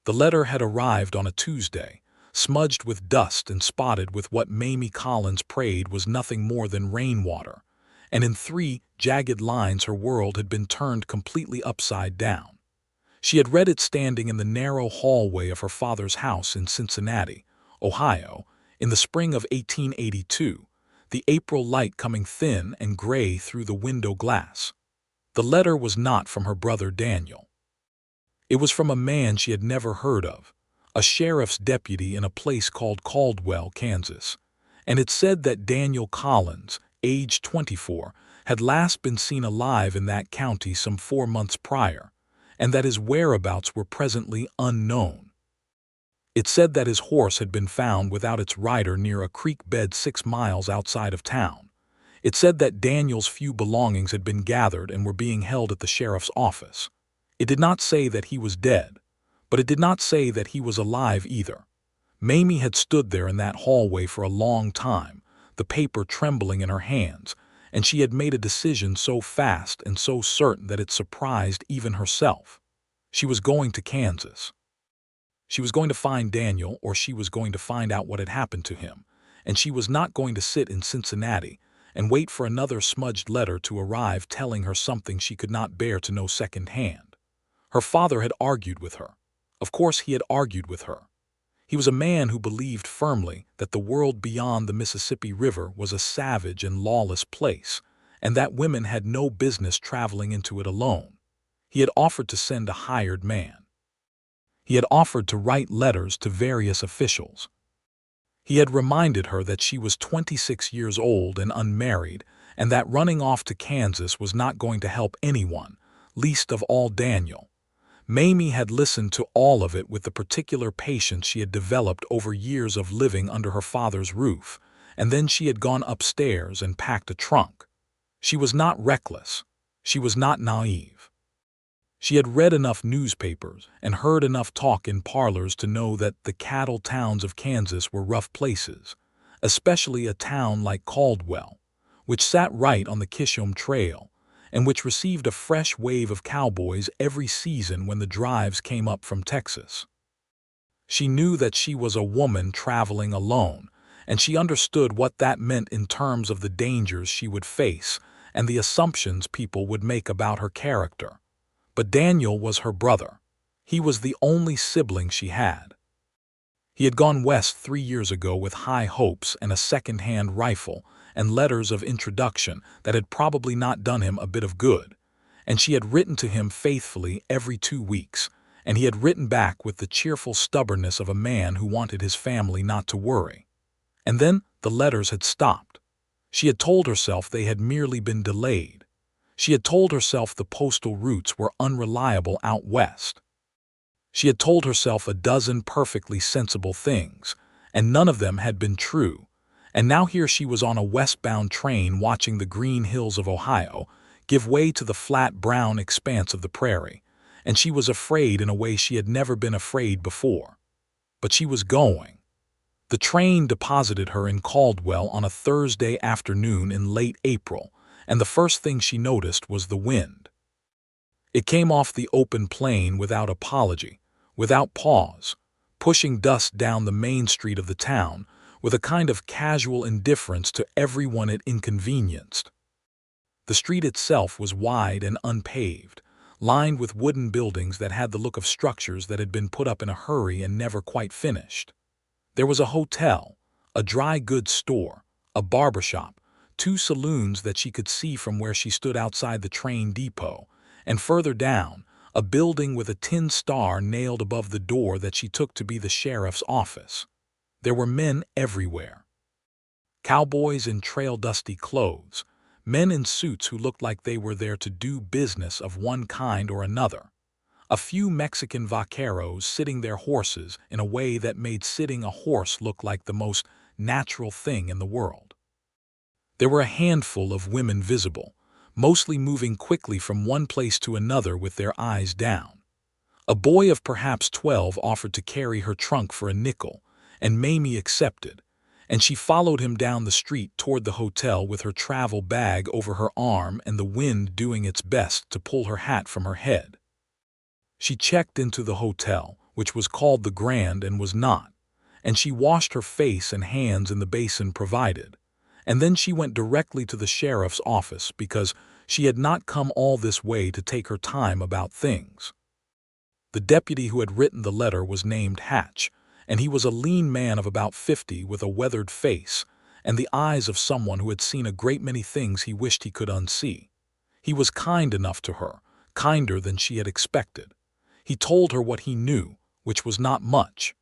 The letter had arrived on a Tuesday, smudged with dust and spotted with what Mamie Collins prayed was nothing more than rainwater, and in 3 jagged lines her world had been turned completely upside down. She had read it standing in the narrow hallway of her father's house in Cincinnati, Ohio, in the spring of 1882, the April light coming thin and gray through the window glass. The letter was not from her brother Daniel. It was from a man she had never heard of, a sheriff's deputy in a place called Caldwell, Kansas, and it said that Daniel Collins, age 24, had last been seen alive in that county some 4 months prior, and that his whereabouts were presently unknown. It said that his horse had been found without its rider near a creek bed 6 miles outside of town. It said that Daniel's few belongings had been gathered and were being held at the sheriff's office. It did not say that he was dead, but it did not say that he was alive either. Mamie had stood there in that hallway for a long time, the paper trembling in her hands, and she had made a decision so fast and so certain that it surprised even herself. She was going to Kansas. She was going to find Daniel, or she was going to find out what had happened to him, and she was not going to sit in Cincinnati and wait for another smudged letter to arrive telling her something she could not bear to know second-hand. Her father had argued with her. Of course he had argued with her. He was a man who believed firmly that the world beyond the Mississippi River was a savage and lawless place, and that women had no business traveling into it alone. He had offered to send a hired man. He had offered to write letters to various officials. He had reminded her that she was 26 years old and unmarried, and that running off to Kansas was not going to help anyone, least of all Daniel. Mamie had listened to all of it with the particular patience she had developed over years of living under her father's roof, and then she had gone upstairs and packed a trunk. She was not reckless. She was not naive. She had read enough newspapers and heard enough talk in parlors to know that the cattle towns of Kansas were rough places, especially a town like Caldwell, which sat right on the Chisholm Trail, and which received a fresh wave of cowboys every season when the drives came up from Texas. She knew that she was a woman traveling alone, and she understood what that meant in terms of the dangers she would face and the assumptions people would make about her character. But Daniel was her brother. He was the only sibling she had. He had gone west 3 years ago with high hopes and a second-hand rifle and letters of introduction that had probably not done him a bit of good, and she had written to him faithfully every 2 weeks, and he had written back with the cheerful stubbornness of a man who wanted his family not to worry. And then the letters had stopped. She had told herself they had merely been delayed. She had told herself the postal routes were unreliable out west. She had told herself a dozen perfectly sensible things, and none of them had been true. And now here she was on a westbound train watching the green hills of Ohio give way to the flat brown expanse of the prairie, and she was afraid in a way she had never been afraid before. But she was going. The train deposited her in Caldwell on a Thursday afternoon in late April, and the first thing she noticed was the wind. It came off the open plain without apology, without pause, pushing dust down the main street of the town with a kind of casual indifference to everyone it inconvenienced. The street itself was wide and unpaved, lined with wooden buildings that had the look of structures that had been put up in a hurry and never quite finished. There was a hotel, a dry goods store, a barber shop, 2 saloons that she could see from where she stood outside the train depot, and further down, a building with a tin star nailed above the door that she took to be the sheriff's office. There were men everywhere. Cowboys in trail-dusty clothes, men in suits who looked like they were there to do business of one kind or another. A few Mexican vaqueros sitting their horses in a way that made sitting a horse look like the most natural thing in the world. There were a handful of women visible, mostly moving quickly from one place to another with their eyes down. A boy of perhaps 12 offered to carry her trunk for a nickel, and Mamie accepted, and she followed him down the street toward the hotel with her travel bag over her arm and the wind doing its best to pull her hat from her head. She checked into the hotel, which was called the Grand and was not, and she washed her face and hands in the basin provided. And then she went directly to the sheriff's office because she had not come all this way to take her time about things. The deputy who had written the letter was named Hatch, and he was a lean man of about 50 with a weathered face and the eyes of someone who had seen a great many things he wished he could unsee. He was kind enough to her, kinder than she had expected. He told her what he knew, which was not much.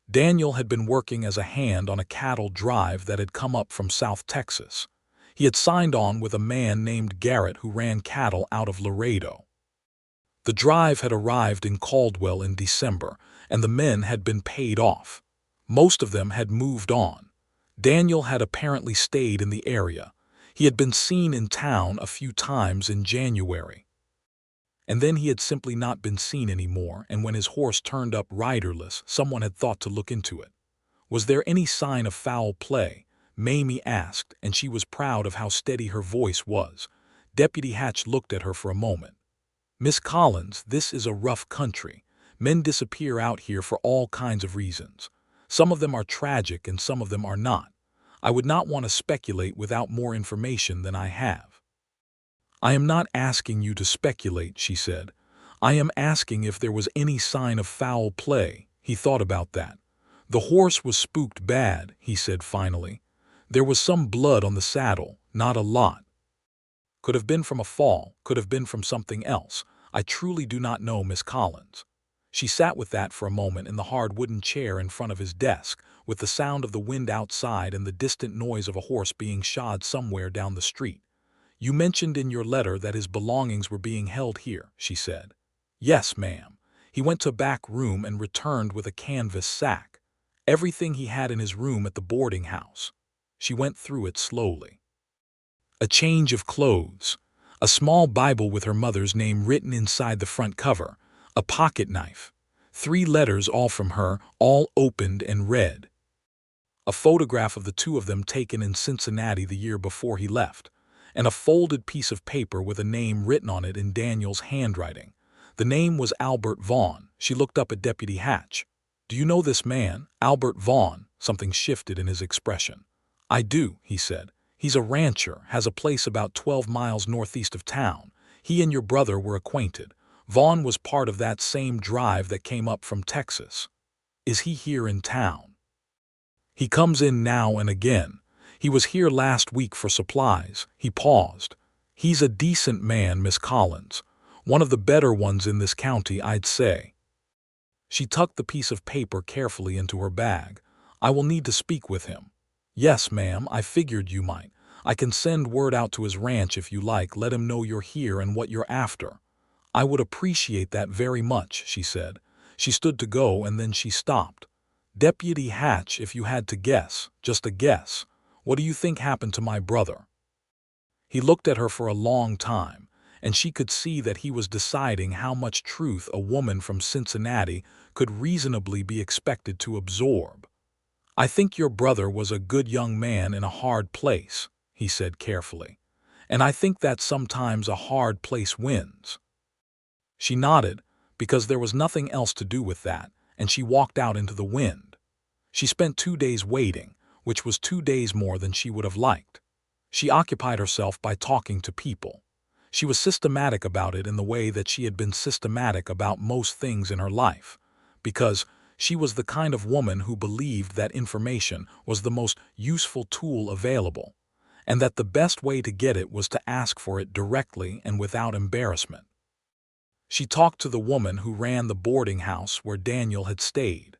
Daniel had been working as a hand on a cattle drive that had come up from South Texas. He had signed on with a man named Garrett who ran cattle out of Laredo. The drive had arrived in Caldwell in December, and the men had been paid off. Most of them had moved on. Daniel had apparently stayed in the area. He had been seen in town a few times in January. And then he had simply not been seen anymore, and when his horse turned up riderless, someone had thought to look into it. Was there any sign of foul play? Mamie asked, and she was proud of how steady her voice was. Deputy Hatch looked at her for a moment. "Miss Collins, this is a rough country. Men disappear out here for all kinds of reasons. Some of them are tragic and some of them are not. I would not want to speculate without more information than I have." "I am not asking you to speculate," she said. "I am asking if there was any sign of foul play." He thought about that. "The horse was spooked bad," he said finally. "There was some blood on the saddle, not a lot. Could have been from a fall, could have been from something else. I truly do not know, Miss Collins." She sat with that for a moment in the hard wooden chair in front of his desk, with the sound of the wind outside and the distant noise of a horse being shod somewhere down the street. "You mentioned in your letter that his belongings were being held here," she said. "Yes, ma'am. He went to a back room and returned with a canvas sack. Everything he had in his room at the boarding house." She went through it slowly. "A change of clothes, a small Bible with her mother's name written inside the front cover, a pocket knife, 3 letters all from her, all opened and read. A photograph of the two of them taken in Cincinnati the year before he left, and a folded piece of paper with a name written on it in Daniel's handwriting. The name was Albert Vaughn." She looked up at Deputy Hatch. "Do you know this man, Albert Vaughn?" Something shifted in his expression. "I do," he said. "He's a rancher, has a place about 12 miles northeast of town. He and your brother were acquainted. Vaughn was part of that same drive that came up from Texas." "Is he here in town?" "He comes in now and again. He was here last week for supplies." He paused. "He's a decent man, Miss Collins. One of the better ones in this county, I'd say." She tucked the piece of paper carefully into her bag. "I will need to speak with him." "Yes, ma'am, I figured you might. I can send word out to his ranch if you like, let him know you're here and what you're after." "I would appreciate that very much," she said. She stood to go and then she stopped. "Deputy Hatch, if you had to guess, just a guess, what do you think happened to my brother?" He looked at her for a long time, and she could see that he was deciding how much truth a woman from Cincinnati could reasonably be expected to absorb. "I think your brother was a good young man in a hard place," he said carefully. "And I think that sometimes a hard place wins." She nodded, because there was nothing else to do with that, and she walked out into the wind. She spent 2 days waiting, which was 2 days more than she would have liked. She occupied herself by talking to people. She was systematic about it in the way that she had been systematic about most things in her life, because she was the kind of woman who believed that information was the most useful tool available, and that the best way to get it was to ask for it directly and without embarrassment. She talked to the woman who ran the boarding house where Daniel had stayed.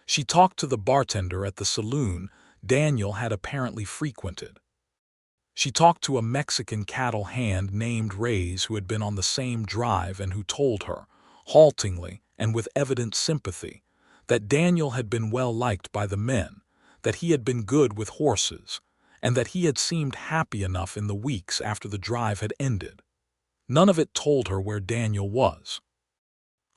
She talked to the bartender at the saloon Daniel had apparently frequented. She talked to a Mexican cattle hand named Reyes who had been on the same drive and who told her, haltingly and with evident sympathy, that Daniel had been well liked by the men, that he had been good with horses, and that he had seemed happy enough in the weeks after the drive had ended. None of it told her where Daniel was.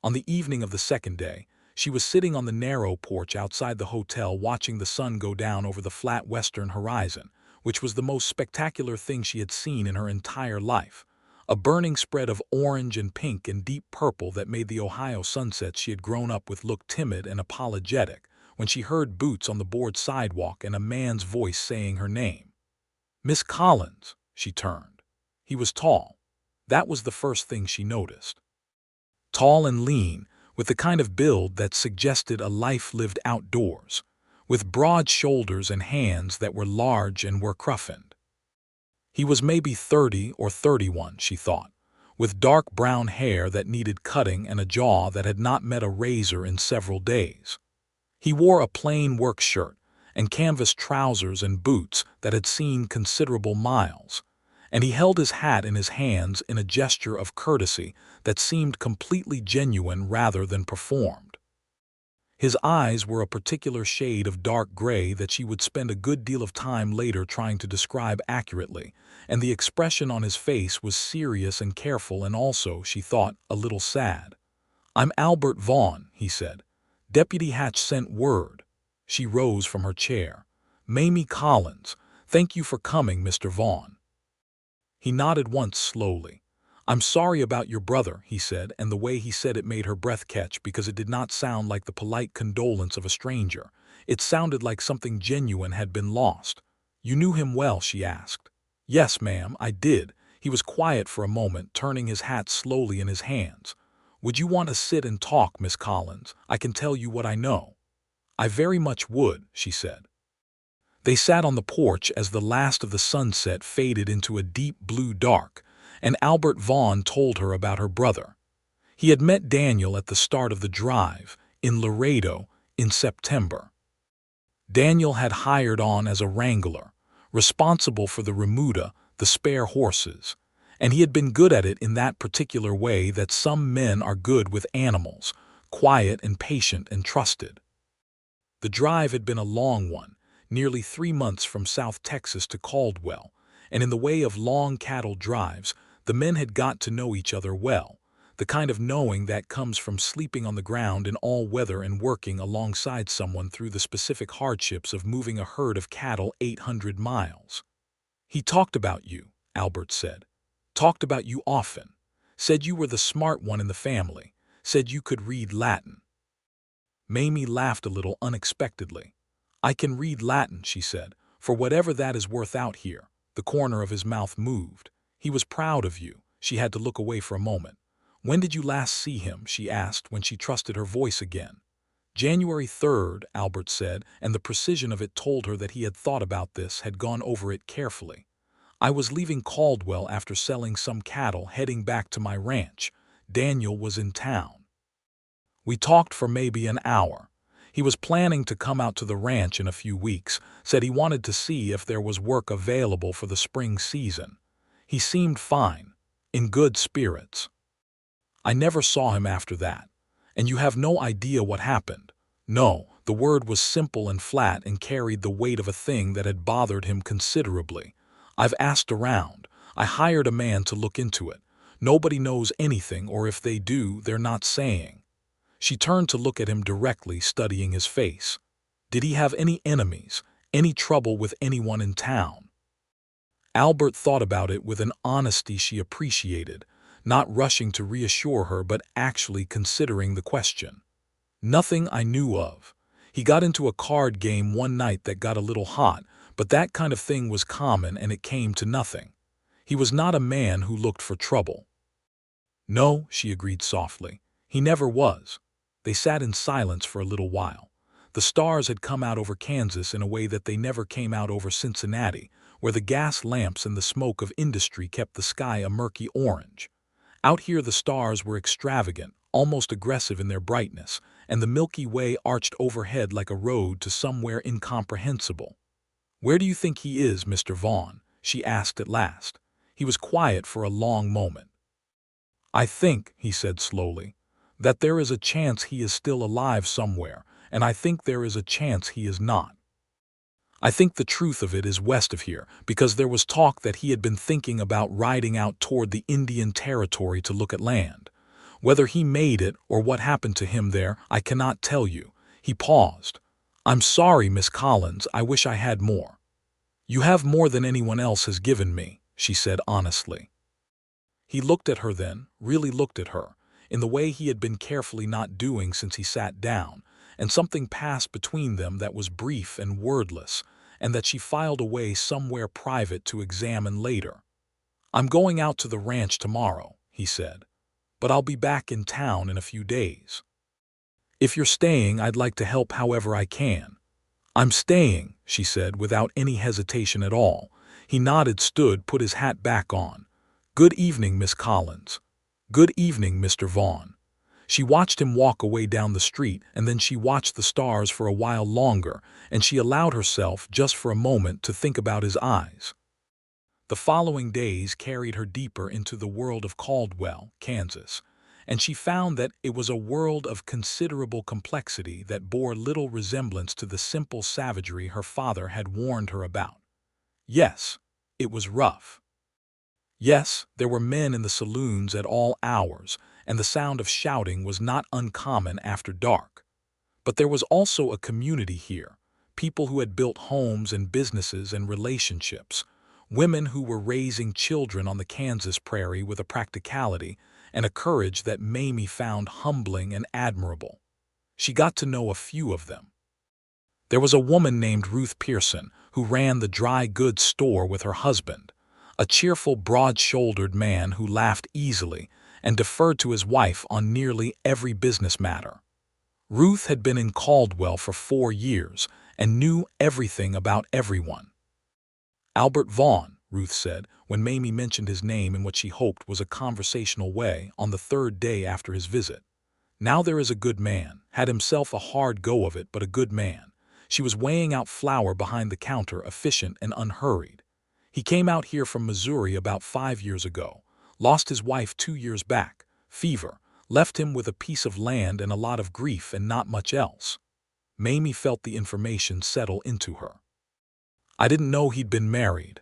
On the evening of the second day, she was sitting on the narrow porch outside the hotel watching the sun go down over the flat western horizon, which was the most spectacular thing she had seen in her entire life. a burning spread of orange and pink and deep purple that made the Ohio sunsets she had grown up with look timid and apologetic when she heard boots on the board sidewalk and a man's voice saying her name. "Miss Collins," she turned. He was tall. That was the first thing she noticed. Tall and lean, with the kind of build that suggested a life lived outdoors, with broad shoulders and hands that were large and were cruffined. He was maybe 30 or 31, she thought, with dark brown hair that needed cutting and a jaw that had not met a razor in several days. He wore a plain work shirt and canvas trousers and boots that had seen considerable miles, and he held his hat in his hands in a gesture of courtesy that seemed completely genuine rather than performed. His eyes were a particular shade of dark gray that she would spend a good deal of time later trying to describe accurately, and the expression on his face was serious and careful and also, she thought, a little sad. "I'm Albert Vaughn," he said. "Deputy Hatch sent word." She rose from her chair. "Mamie Collins, thank you for coming, Mr. Vaughn." He nodded once slowly. "I'm sorry about your brother," he said, and the way he said it made her breath catch because it did not sound like the polite condolence of a stranger. It sounded like something genuine had been lost. "You knew him well?" she asked. "Yes, ma'am, I did." He was quiet for a moment, turning his hat slowly in his hands. "Would you want to sit and talk, Miss Collins? I can tell you what I know." "I very much would," she said. They sat on the porch as the last of the sunset faded into a deep blue dark, and Albert Vaughn told her about her brother. He had met Daniel at the start of the drive, in Laredo, in September. Daniel had hired on as a wrangler, responsible for the remuda, the spare horses, and he had been good at it in that particular way that some men are good with animals, quiet and patient and trusted. The drive had been a long one, nearly 3 months from South Texas to Caldwell, and in the way of long cattle drives, the men had got to know each other well, the kind of knowing that comes from sleeping on the ground in all weather and working alongside someone through the specific hardships of moving a herd of cattle 800 miles. "He talked about you," Albert said. "Talked about you often. Said you were the smart one in the family. Said you could read Latin." Mamie laughed a little unexpectedly. "I can read Latin," she said, "for whatever that is worth out here." The corner of his mouth moved. "He was proud of you." She had to look away for a moment. "When did you last see him?" she asked when she trusted her voice again. "January 3rd, Albert said, and the precision of it told her that he had thought about this, had gone over it carefully. "I was leaving Caldwell after selling some cattle, heading back to my ranch. Daniel was in town. We talked for maybe an hour. He was planning to come out to the ranch in a few weeks, said he wanted to see if there was work available for the spring season. He seemed fine, in good spirits. I never saw him after that. And you have no idea what happened." No, the word was simple and flat and carried the weight of a thing that had bothered him considerably. "I've asked around. I hired a man to look into it. Nobody knows anything, or if they do, they're not saying." She turned to look at him directly, studying his face. "Did he have any enemies? Any trouble with anyone in town?" Albert thought about it with an honesty she appreciated, not rushing to reassure her but actually considering the question. "Nothing I knew of. He got into a card game one night that got a little hot, but that kind of thing was common and it came to nothing. He was not a man who looked for trouble." "No," she agreed softly. "He never was." They sat in silence for a little while. The stars had come out over Kansas in a way that they never came out over Cincinnati, where the gas lamps and the smoke of industry kept the sky a murky orange. Out here the stars were extravagant, almost aggressive in their brightness, and the Milky Way arched overhead like a road to somewhere incomprehensible. "Where do you think he is, Mr. Vaughn?" she asked at last. He was quiet for a long moment. "I think," he said slowly, "that there is a chance he is still alive somewhere, and I think there is a chance he is not. I think the truth of it is west of here, because there was talk that he had been thinking about riding out toward the Indian Territory to look at land. Whether he made it or what happened to him there, I cannot tell you." He paused. "I'm sorry, Miss Collins, I wish I had more." "You have more than anyone else has given me," she said honestly. He looked at her then, really looked at her, in the way he had been carefully not doing since he sat down, and something passed between them that was brief and wordless, and that she filed away somewhere private to examine later. "I'm going out to the ranch tomorrow," he said, "but I'll be back in town in a few days. If you're staying, I'd like to help however I can." "I'm staying," she said without any hesitation at all. He nodded, stood, put his hat back on. "Good evening, Miss Collins." "Good evening, Mr. Vaughn." She watched him walk away down the street, and then she watched the stars for a while longer, and she allowed herself, just for a moment, to think about his eyes. The following days carried her deeper into the world of Caldwell, Kansas, and she found that it was a world of considerable complexity that bore little resemblance to the simple savagery her father had warned her about. Yes, it was rough. Yes, there were men in the saloons at all hours, and the sound of shouting was not uncommon after dark. But there was also a community here, people who had built homes and businesses and relationships, women who were raising children on the Kansas prairie with a practicality and a courage that Mamie found humbling and admirable. She got to know a few of them. There was a woman named Ruth Pearson who ran the dry goods store with her husband, a cheerful, broad-shouldered man who laughed easily and deferred to his wife on nearly every business matter. Ruth had been in Caldwell for 4 years and knew everything about everyone. "Albert Vaughn," Ruth said, when Mamie mentioned his name in what she hoped was a conversational way on the 3rd day after his visit. "Now there is a good man, had himself a hard go of it, but a good man." She was weighing out flour behind the counter, efficient and unhurried. "He came out here from Missouri about 5 years ago, lost his wife 2 years back, fever, left him with a piece of land and a lot of grief and not much else." Mamie felt the information settle into her. "I didn't know he'd been married."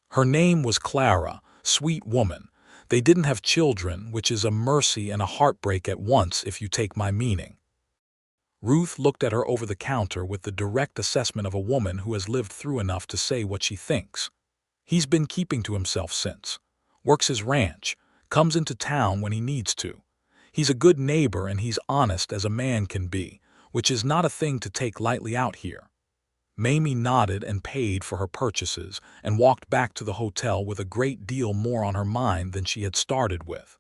Her name was Clara, sweet woman. "They didn't have children, which is a mercy and a heartbreak at once if you take my meaning." Ruth looked at her over the counter with the direct assessment of a woman who has lived through enough to say what she thinks. "He's been keeping to himself since. Works his ranch, comes into town when he needs to. He's a good neighbor and he's honest as a man can be, which is not a thing to take lightly out here." Mamie nodded and paid for her purchases and walked back to the hotel with a great deal more on her mind than she had started with.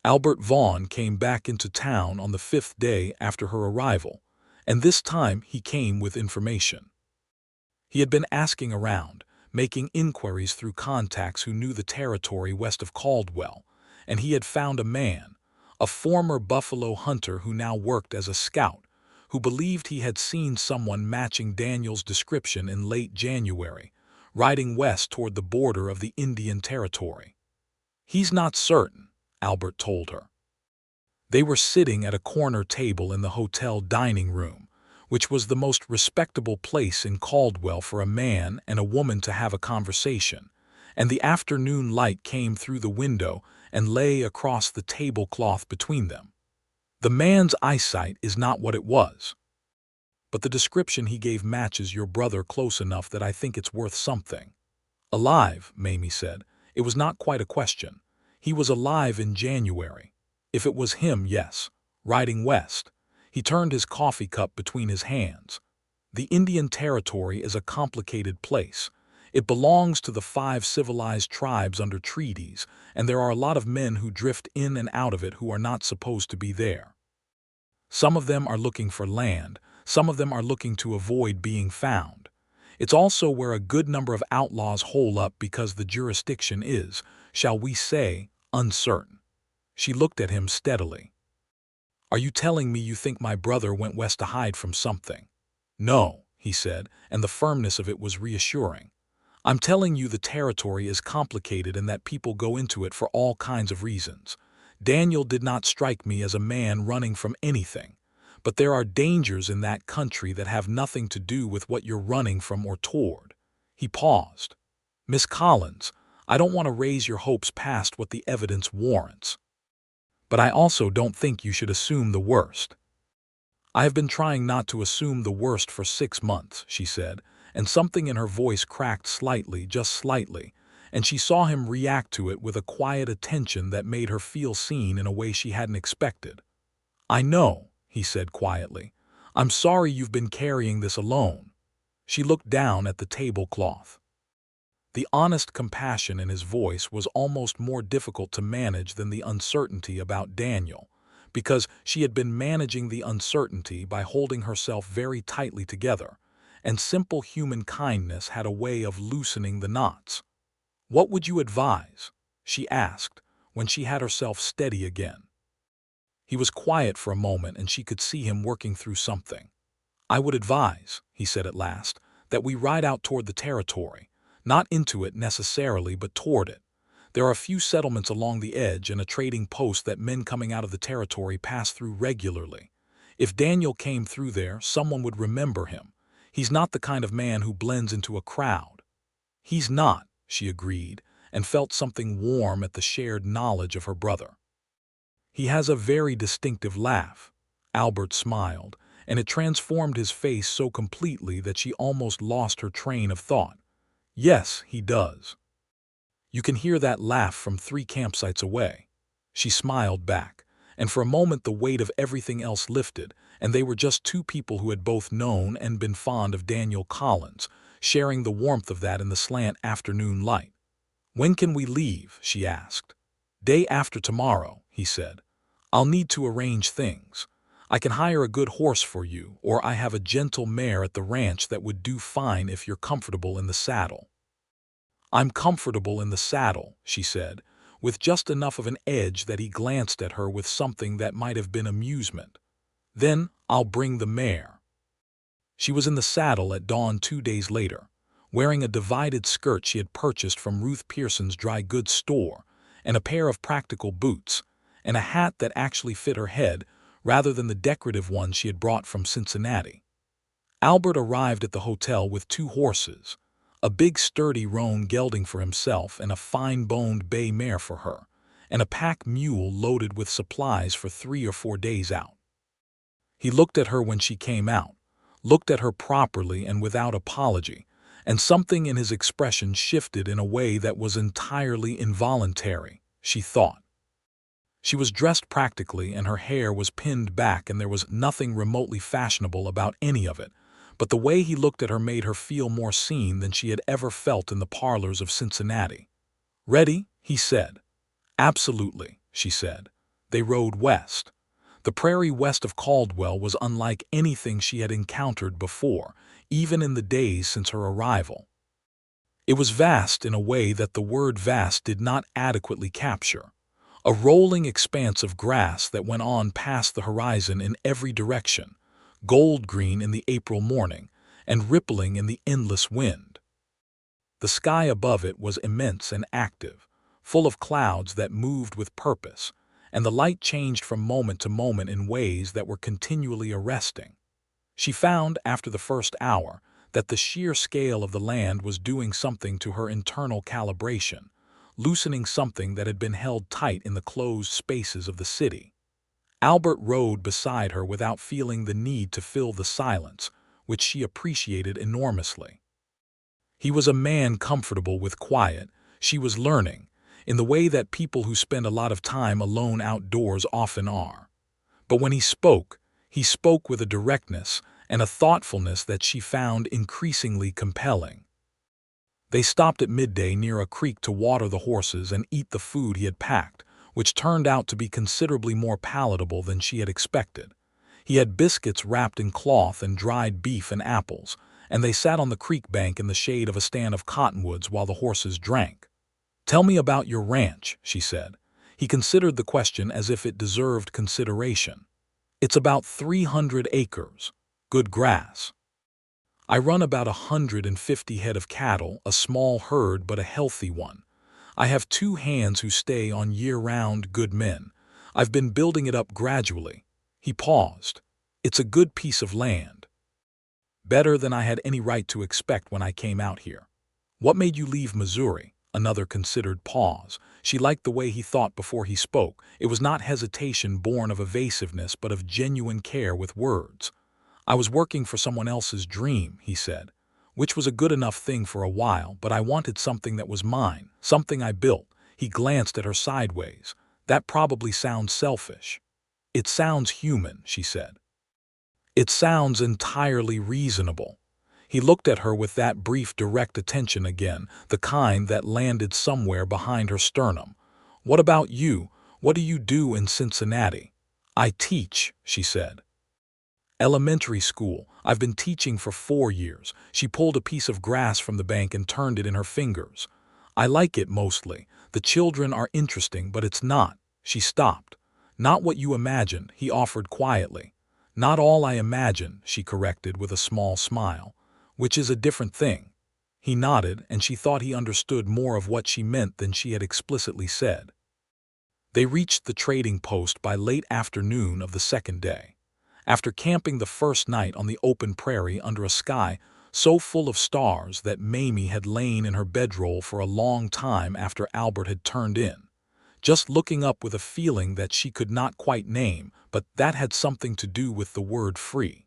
Albert Vaughn came back into town on the 5th day after her arrival, and this time he came with information. He had been asking around, making inquiries through contacts who knew the territory west of Caldwell, and he had found a man, a former buffalo hunter who now worked as a scout, who believed he had seen someone matching Daniel's description in late January, riding west toward the border of the Indian Territory. "He's not certain," Albert told her. They were sitting at a corner table in the hotel dining room, which was the most respectable place in Caldwell for a man and a woman to have a conversation, and the afternoon light came through the window and lay across the tablecloth between them. "The man's eyesight is not what it was, but the description he gave matches your brother close enough that I think it's worth something." "Alive," Mamie said. It was not quite a question. He was alive in January. If it was him, yes. Riding west. He turned his coffee cup between his hands. "The Indian Territory is a complicated place. It belongs to the 5 civilized tribes under treaties, and there are a lot of men who drift in and out of it who are not supposed to be there. Some of them are looking for land, some of them are looking to avoid being found. It's also where a good number of outlaws hole up because the jurisdiction is, shall we say, uncertain." She looked at him steadily. "Are you telling me you think my brother went west to hide from something?" "No," he said, and the firmness of it was reassuring. "I'm telling you the territory is complicated and that people go into it for all kinds of reasons. Daniel did not strike me as a man running from anything, but there are dangers in that country that have nothing to do with what you're running from or toward." He paused. "Miss Collins, I don't want to raise your hopes past what the evidence warrants. But I also don't think you should assume the worst." "I have been trying not to assume the worst for 6 months," she said, and something in her voice cracked slightly, just slightly, and she saw him react to it with a quiet attention that made her feel seen in a way she hadn't expected. "I know," he said quietly. "I'm sorry you've been carrying this alone." She looked down at the tablecloth. The honest compassion in his voice was almost more difficult to manage than the uncertainty about Daniel, because she had been managing the uncertainty by holding herself very tightly together, and simple human kindness had a way of loosening the knots. "What would you advise?" she asked, when she had herself steady again. He was quiet for a moment, and she could see him working through something. "I would advise," he said at last, "that we ride out toward the territory. Not into it necessarily, but toward it. There are a few settlements along the edge and a trading post that men coming out of the territory pass through regularly. If Daniel came through there, someone would remember him. He's not the kind of man who blends into a crowd." "He's not," she agreed, and felt something warm at the shared knowledge of her brother. "He has a very distinctive laugh." Albert smiled, and it transformed his face so completely that she almost lost her train of thought. "Yes, he does. You can hear that laugh from 3 campsites away." She smiled back, and for a moment the weight of everything else lifted, and they were just two people who had both known and been fond of Daniel Collins, sharing the warmth of that in the slant afternoon light. "When can we leave?" she asked. "Day after tomorrow," he said. "I'll need to arrange things. I can hire a good horse for you, or I have a gentle mare at the ranch that would do fine if you're comfortable in the saddle." "I'm comfortable in the saddle," she said, with just enough of an edge that he glanced at her with something that might have been amusement. "Then I'll bring the mare." She was in the saddle at dawn 2 days later, wearing a divided skirt she had purchased from Ruth Pearson's dry goods store, and a pair of practical boots, and a hat that actually fit her head rather than the decorative one she had brought from Cincinnati. Albert arrived at the hotel with 2 horses, a big sturdy roan gelding for himself and a fine-boned bay mare for her, and a pack mule loaded with supplies for 3 or 4 days out. He looked at her when she came out, looked at her properly and without apology, and something in his expression shifted in a way that was entirely involuntary, she thought. She was dressed practically, and her hair was pinned back, and there was nothing remotely fashionable about any of it, but the way he looked at her made her feel more seen than she had ever felt in the parlors of Cincinnati. "Ready?" he said. "Absolutely," she said. They rode west. The prairie west of Caldwell was unlike anything she had encountered before, even in the days since her arrival. It was vast in a way that the word vast did not adequately capture. A rolling expanse of grass that went on past the horizon in every direction, gold-green in the April morning, and rippling in the endless wind. The sky above it was immense and active, full of clouds that moved with purpose, and the light changed from moment to moment in ways that were continually arresting. She found, after the first hour, that the sheer scale of the land was doing something to her internal calibration, loosening something that had been held tight in the closed spaces of the city. Albert rode beside her without feeling the need to fill the silence, which she appreciated enormously. He was a man comfortable with quiet, she was learning, in the way that people who spend a lot of time alone outdoors often are. But when he spoke with a directness and a thoughtfulness that she found increasingly compelling. They stopped at midday near a creek to water the horses and eat the food he had packed, which turned out to be considerably more palatable than she had expected. He had biscuits wrapped in cloth and dried beef and apples, and they sat on the creek bank in the shade of a stand of cottonwoods while the horses drank. "Tell me about your ranch," she said. He considered the question as if it deserved consideration. "It's about 300 acres. Good grass. I run about 150 head of cattle, a small herd but a healthy one. I have 2 hands who stay on year-round, good men. I've been building it up gradually." He paused. "It's a good piece of land. Better than I had any right to expect when I came out here." "What made you leave Missouri?" Another considered pause. She liked the way he thought before he spoke. It was not hesitation born of evasiveness, but of genuine care with words. "I was working for someone else's dream," he said. which was a good enough thing for a while, but I wanted something that was mine, something I built. He glanced at her sideways. That probably sounds selfish. It sounds human, she said. It sounds entirely reasonable. He looked at her with that brief direct attention again, the kind that landed somewhere behind her sternum. What about you? What do you do in Cincinnati? I teach, she said. Elementary school. I've been teaching for 4 years. She pulled a piece of grass from the bank and turned it in her fingers. I like it mostly. The children are interesting, but it's not. She stopped. Not what you imagine, he offered quietly. Not all I imagine, she corrected with a small smile, which is a different thing. He nodded, and she thought he understood more of what she meant than she had explicitly said. They reached the trading post by late afternoon of the second day. After camping the first night on the open prairie under a sky so full of stars that Mamie had lain in her bedroll for a long time after Albert had turned in, just looking up with a feeling that she could not quite name, but that had something to do with the word free.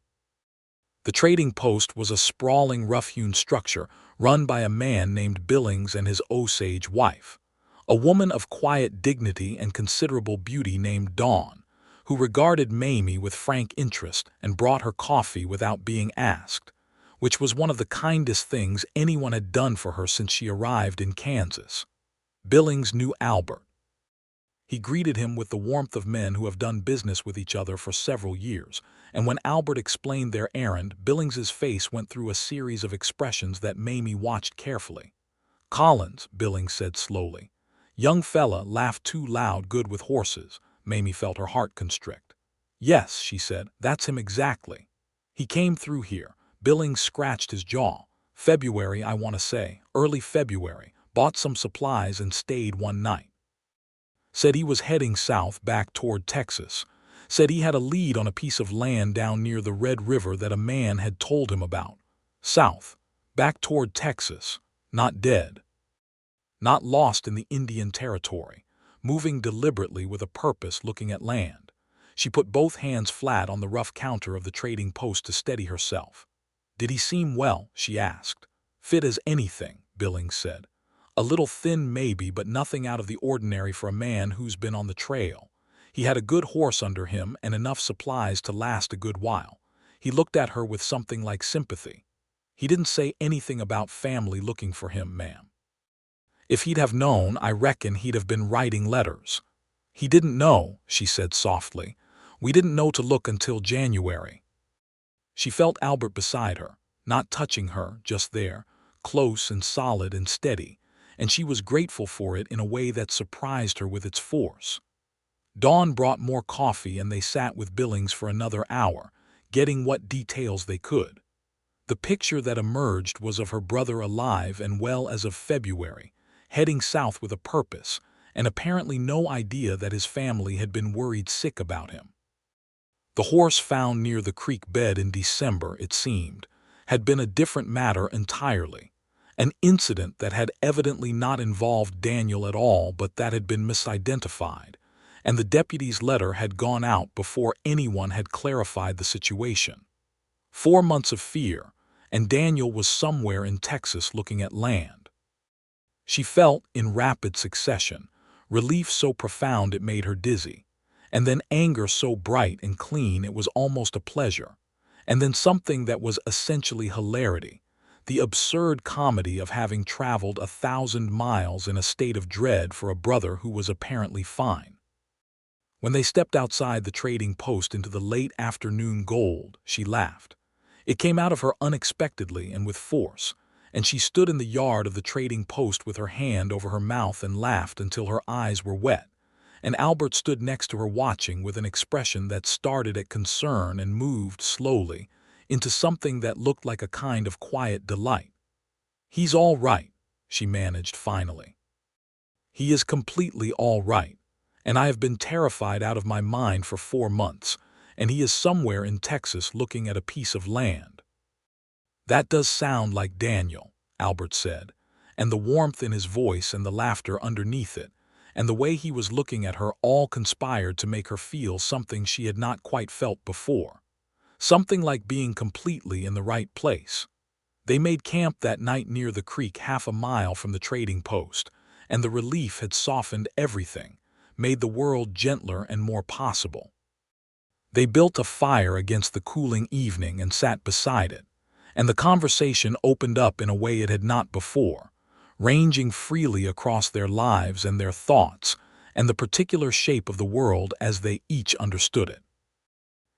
The trading post was a sprawling, rough-hewn structure run by a man named Billings and his Osage wife, a woman of quiet dignity and considerable beauty named Dawn, who regarded Mamie with frank interest and brought her coffee without being asked, which was one of the kindest things anyone had done for her since she arrived in Kansas. Billings knew Albert. He greeted him with the warmth of men who have done business with each other for several years, and when Albert explained their errand, Billings's face went through a series of expressions that Mamie watched carefully. Collins, Billings said slowly. Young fella, laughed too loud, good with horses. Mamie felt her heart constrict. Yes, she said, that's him exactly. He came through here. Billings scratched his jaw. February, I want to say, early February. Bought some supplies and stayed one night. Said he was heading south back toward Texas. Said he had a lead on a piece of land down near the Red River that a man had told him about. South, back toward Texas, not dead. Not lost in the Indian Territory, moving deliberately with a purpose, looking at land. She put both hands flat on the rough counter of the trading post to steady herself. Did he seem well? She asked. Fit as anything, Billings said. A little thin maybe, but nothing out of the ordinary for a man who's been on the trail. He had a good horse under him and enough supplies to last a good while. He looked at her with something like sympathy. He didn't say anything about family looking for him, ma'am. If he'd have known, I reckon he'd have been writing letters. He didn't know, she said softly. We didn't know to look until January. She felt Albert beside her, not touching her, just there, close and solid and steady, and she was grateful for it in a way that surprised her with its force. Dawn brought more coffee and they sat with Billings for another hour, getting what details they could. The picture that emerged was of her brother alive and well as of February, heading south with a purpose, and apparently no idea that his family had been worried sick about him. The horse found near the creek bed in December, it seemed, had been a different matter entirely. An incident that had evidently not involved Daniel at all, but that had been misidentified, and the deputy's letter had gone out before anyone had clarified the situation. 4 months of fear, and Daniel was somewhere in Texas looking at land. She felt, in rapid succession, relief so profound it made her dizzy, and then anger so bright and clean it was almost a pleasure, and then something that was essentially hilarity, the absurd comedy of having traveled 1,000 miles in a state of dread for a brother who was apparently fine. When they stepped outside the trading post into the late afternoon gold, she laughed. It came out of her unexpectedly and with force, and she stood in the yard of the trading post with her hand over her mouth and laughed until her eyes were wet, and Albert stood next to her watching with an expression that started at concern and moved slowly into something that looked like a kind of quiet delight. He's all right, she managed finally. He is completely all right, and I have been terrified out of my mind for 4 months, and he is somewhere in Texas looking at a piece of land. That does sound like Daniel, Albert said, and the warmth in his voice and the laughter underneath it, and the way he was looking at her all conspired to make her feel something she had not quite felt before. Something like being completely in the right place. They made camp that night near the creek 1/2 mile from the trading post, and the relief had softened everything, made the world gentler and more possible. They built a fire against the cooling evening and sat beside it, and the conversation opened up in a way it had not before, ranging freely across their lives and their thoughts, and the particular shape of the world as they each understood it.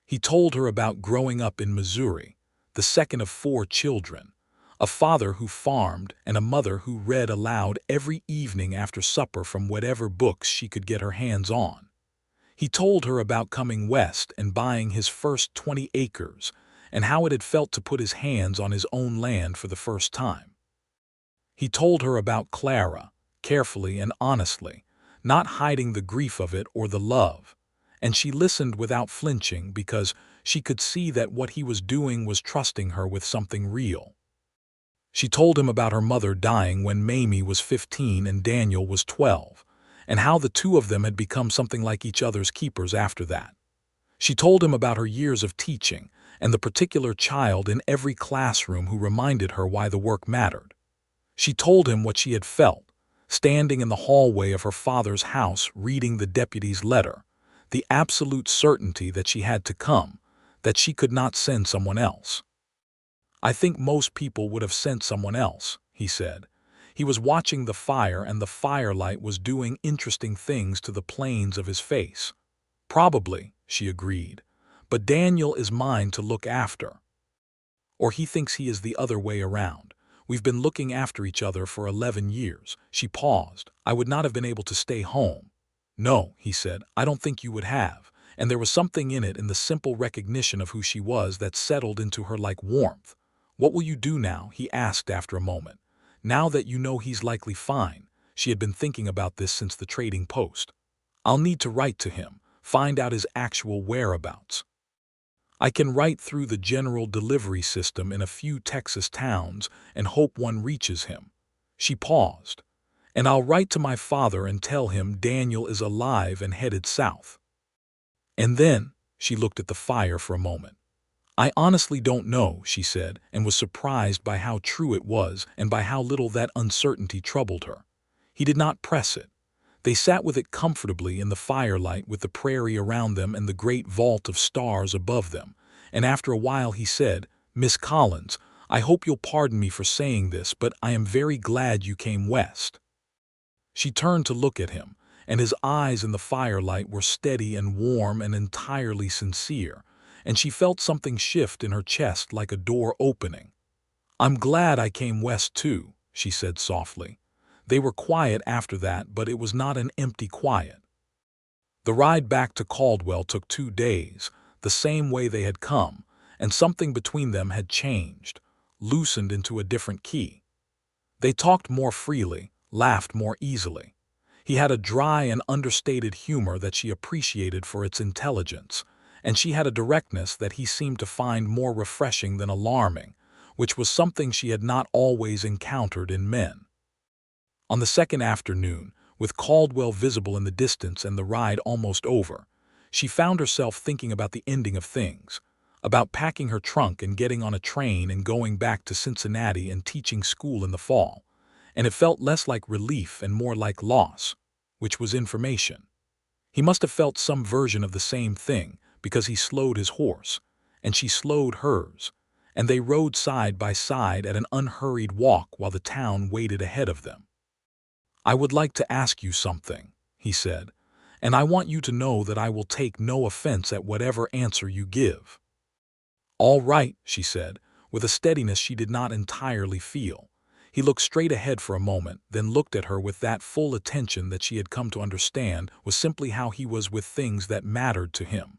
He told her about growing up in Missouri, the second of 4 children, a father who farmed and a mother who read aloud every evening after supper from whatever books she could get her hands on. He told her about coming west and buying his first 20 acres and how it had felt to put his hands on his own land for the first time. He told her about Clara, carefully and honestly, not hiding the grief of it or the love, and she listened without flinching because she could see that what he was doing was trusting her with something real. She told him about her mother dying when Mamie was 15 and Daniel was 12, and how the two of them had become something like each other's keepers after that. She told him about her years of teaching and the particular child in every classroom who reminded her why the work mattered. She told him what she had felt, standing in the hallway of her father's house reading the deputy's letter, the absolute certainty that she had to come, that she could not send someone else. "I think most people would have sent someone else," he said. He was watching the fire, and the firelight was doing interesting things to the planes of his face. "Probably," she agreed, "but Daniel is mine to look after. Or he thinks he is the other way around. We've been looking after each other for 11 years. She paused. "I would not have been able to stay home." "No," he said, "I don't think you would have." And there was something in it, in the simple recognition of who she was, that settled into her like warmth. "What will you do now?" he asked after a moment. "Now that you know he's likely fine." She had been thinking about this since the trading post. "I'll need to write to him, find out his actual whereabouts. I can write through the general delivery system in a few Texas towns and hope one reaches him." She paused. "And I'll write to my father and tell him Daniel is alive and headed south." And then she looked at the fire for a moment. "I honestly don't know," she said, and was surprised by how true it was and by how little that uncertainty troubled her. He did not press it. They sat with it comfortably in the firelight, with the prairie around them and the great vault of stars above them, and after a while he said, "Miss Collins, I hope you'll pardon me for saying this, but I am very glad you came west." She turned to look at him, and his eyes in the firelight were steady and warm and entirely sincere, and she felt something shift in her chest like a door opening. "I'm glad I came west too," she said softly. They were quiet after that, but it was not an empty quiet. The ride back to Caldwell took 2 days, the same way they had come, and something between them had changed, loosened into a different key. They talked more freely, laughed more easily. He had a dry and understated humor that she appreciated for its intelligence, and she had a directness that he seemed to find more refreshing than alarming, which was something she had not always encountered in men. On the second afternoon, with Caldwell visible in the distance and the ride almost over, she found herself thinking about the ending of things, about packing her trunk and getting on a train and going back to Cincinnati and teaching school in the fall, and it felt less like relief and more like loss, which was information. He must have felt some version of the same thing, because he slowed his horse, and she slowed hers, and they rode side by side at an unhurried walk while the town waited ahead of them. "I would like to ask you something," he said, "and I want you to know that I will take no offense at whatever answer you give." "All right," she said, with a steadiness she did not entirely feel. He looked straight ahead for a moment, then looked at her with that full attention that she had come to understand was simply how he was with things that mattered to him.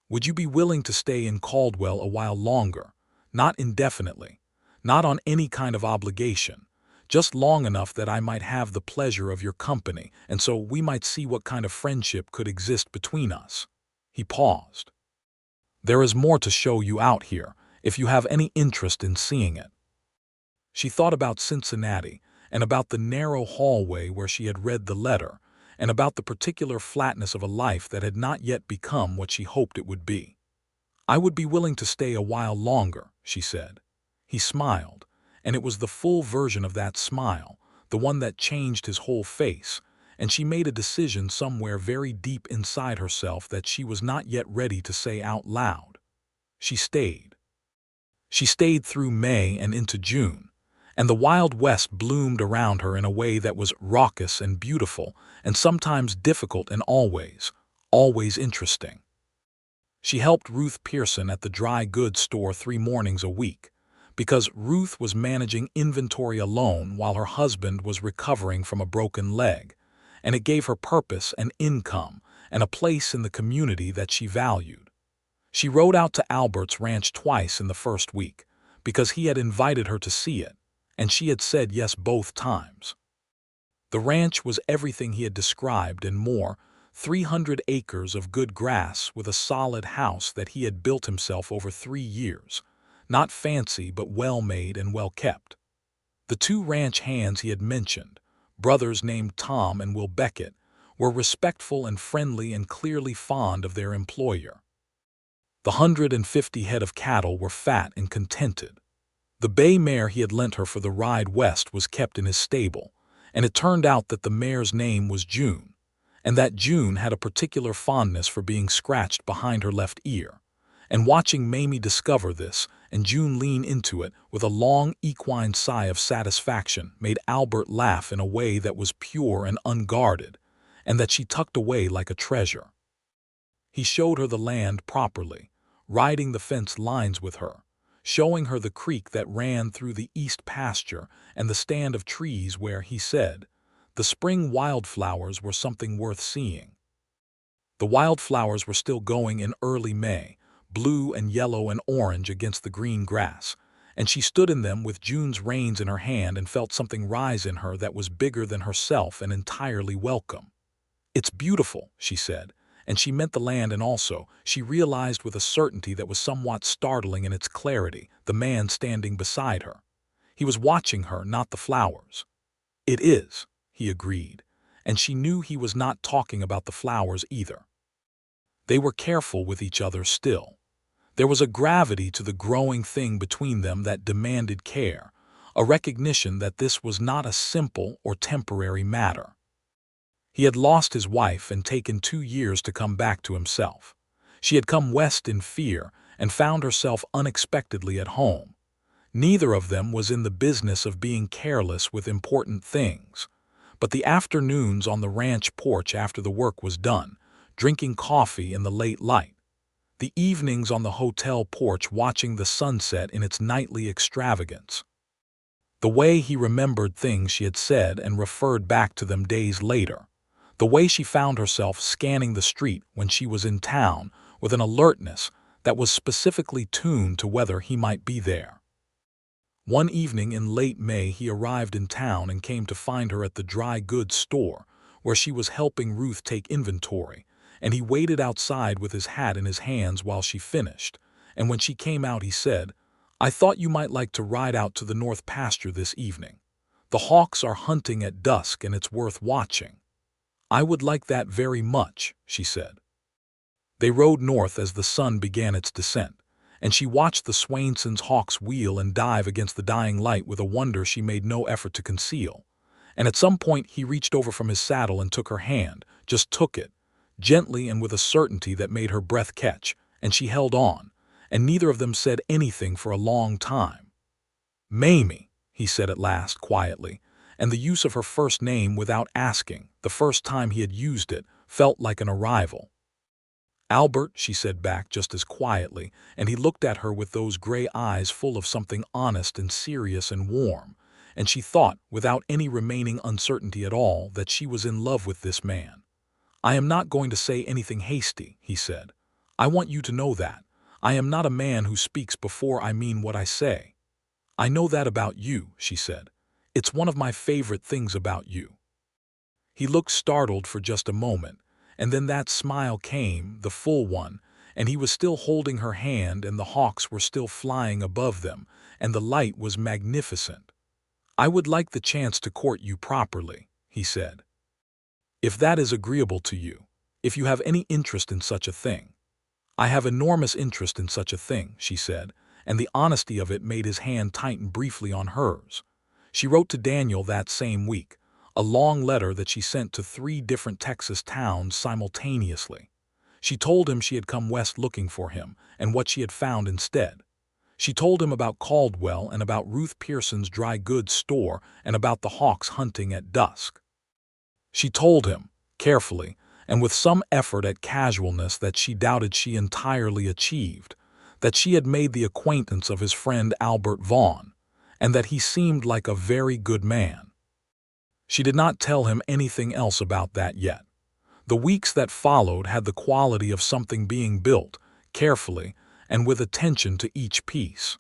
"Would you be willing to stay in Caldwell a while longer? Not indefinitely, not on any kind of obligation, just long enough that I might have the pleasure of your company, and so we might see what kind of friendship could exist between us." He paused. "There is more to show you out here, if you have any interest in seeing it." She thought about Cincinnati, and about the narrow hallway where she had read the letter, and about the particular flatness of a life that had not yet become what she hoped it would be. "I would be willing to stay a while longer," she said. He smiled, and it was the full version of that smile, the one that changed his whole face, and she made a decision somewhere very deep inside herself that she was not yet ready to say out loud. She stayed. She stayed through May and into June, and the Wild West bloomed around her in a way that was raucous and beautiful, and sometimes difficult and always interesting. She helped Ruth Pearson at the dry goods store 3 mornings a week, because Ruth was managing inventory alone while her husband was recovering from a broken leg, and it gave her purpose and income and a place in the community that she valued. She rode out to Albert's ranch twice in the first week, because he had invited her to see it, and she had said yes both times. The ranch was everything he had described and more, 300 acres of good grass with a solid house that he had built himself over 3 years, not fancy but well-made and well-kept. The 2 ranch hands he had mentioned, brothers named Tom and Will Beckett, were respectful and friendly and clearly fond of their employer. The 150 head of cattle were fat and contented. The bay mare he had lent her for the ride west was kept in his stable, and it turned out that the mare's name was June, and that June had a particular fondness for being scratched behind her left ear. And watching Mamie discover this and June lean into it with a long equine sigh of satisfaction made Albert laugh in a way that was pure and unguarded, and that she tucked away like a treasure. He showed her the land properly, riding the fence lines with her, showing her the creek that ran through the east pasture and the stand of trees where, he said, the spring wildflowers were something worth seeing. The wildflowers were still going in early May, blue and yellow and orange against the green grass, and she stood in them with June's reins in her hand and felt something rise in her that was bigger than herself and entirely welcome. "It's beautiful," she said, and she meant the land, and also, she realized with a certainty that was somewhat startling in its clarity, the man standing beside her. He was watching her, not the flowers. "It is," he agreed, and she knew he was not talking about the flowers either. They were careful with each other still. There was a gravity to the growing thing between them that demanded care, a recognition that this was not a simple or temporary matter. He had lost his wife and taken 2 years to come back to himself. She had come west in fear and found herself unexpectedly at home. Neither of them was in the business of being careless with important things, but the afternoons on the ranch porch after the work was done, drinking coffee in the late light, the evenings on the hotel porch watching the sunset in its nightly extravagance. The way he remembered things she had said and referred back to them days later, the way she found herself scanning the street when she was in town with an alertness that was specifically tuned to whether he might be there. One evening in late May he arrived in town and came to find her at the dry goods store, where she was helping Ruth take inventory, and he waited outside with his hat in his hands while she finished, and when she came out he said, "I thought you might like to ride out to the north pasture this evening. The hawks are hunting at dusk and it's worth watching." "I would like that very much," she said. They rode north as the sun began its descent, and she watched the Swainson's hawks wheel and dive against the dying light with a wonder she made no effort to conceal. And at some point he reached over from his saddle and took her hand, just took it, gently and with a certainty that made her breath catch, and she held on, and neither of them said anything for a long time. "Mamie," he said at last quietly, and the use of her first name without asking, the first time he had used it, felt like an arrival. "Albert," she said back just as quietly, and he looked at her with those gray eyes full of something honest and serious and warm, and she thought, without any remaining uncertainty at all, that she was in love with this man. "I am not going to say anything hasty," he said. "I want you to know that. I am not a man who speaks before I mean what I say." "I know that about you," she said. "It's one of my favorite things about you." He looked startled for just a moment, and then that smile came, the full one, and he was still holding her hand and the hawks were still flying above them, and the light was magnificent. "I would like the chance to court you properly," he said. "If that is agreeable to you, if you have any interest in such a thing." "I have enormous interest in such a thing," she said, and the honesty of it made his hand tighten briefly on hers. She wrote to Daniel that same week, a long letter that she sent to 3 different Texas towns simultaneously. She told him she had come west looking for him and what she had found instead. She told him about Caldwell and about Ruth Pearson's dry goods store and about the hawks hunting at dusk. She told him, carefully, and with some effort at casualness that she doubted she entirely achieved, that she had made the acquaintance of his friend Albert Vaughn, and that he seemed like a very good man. She did not tell him anything else about that yet. The weeks that followed had the quality of something being built, carefully, and with attention to each piece.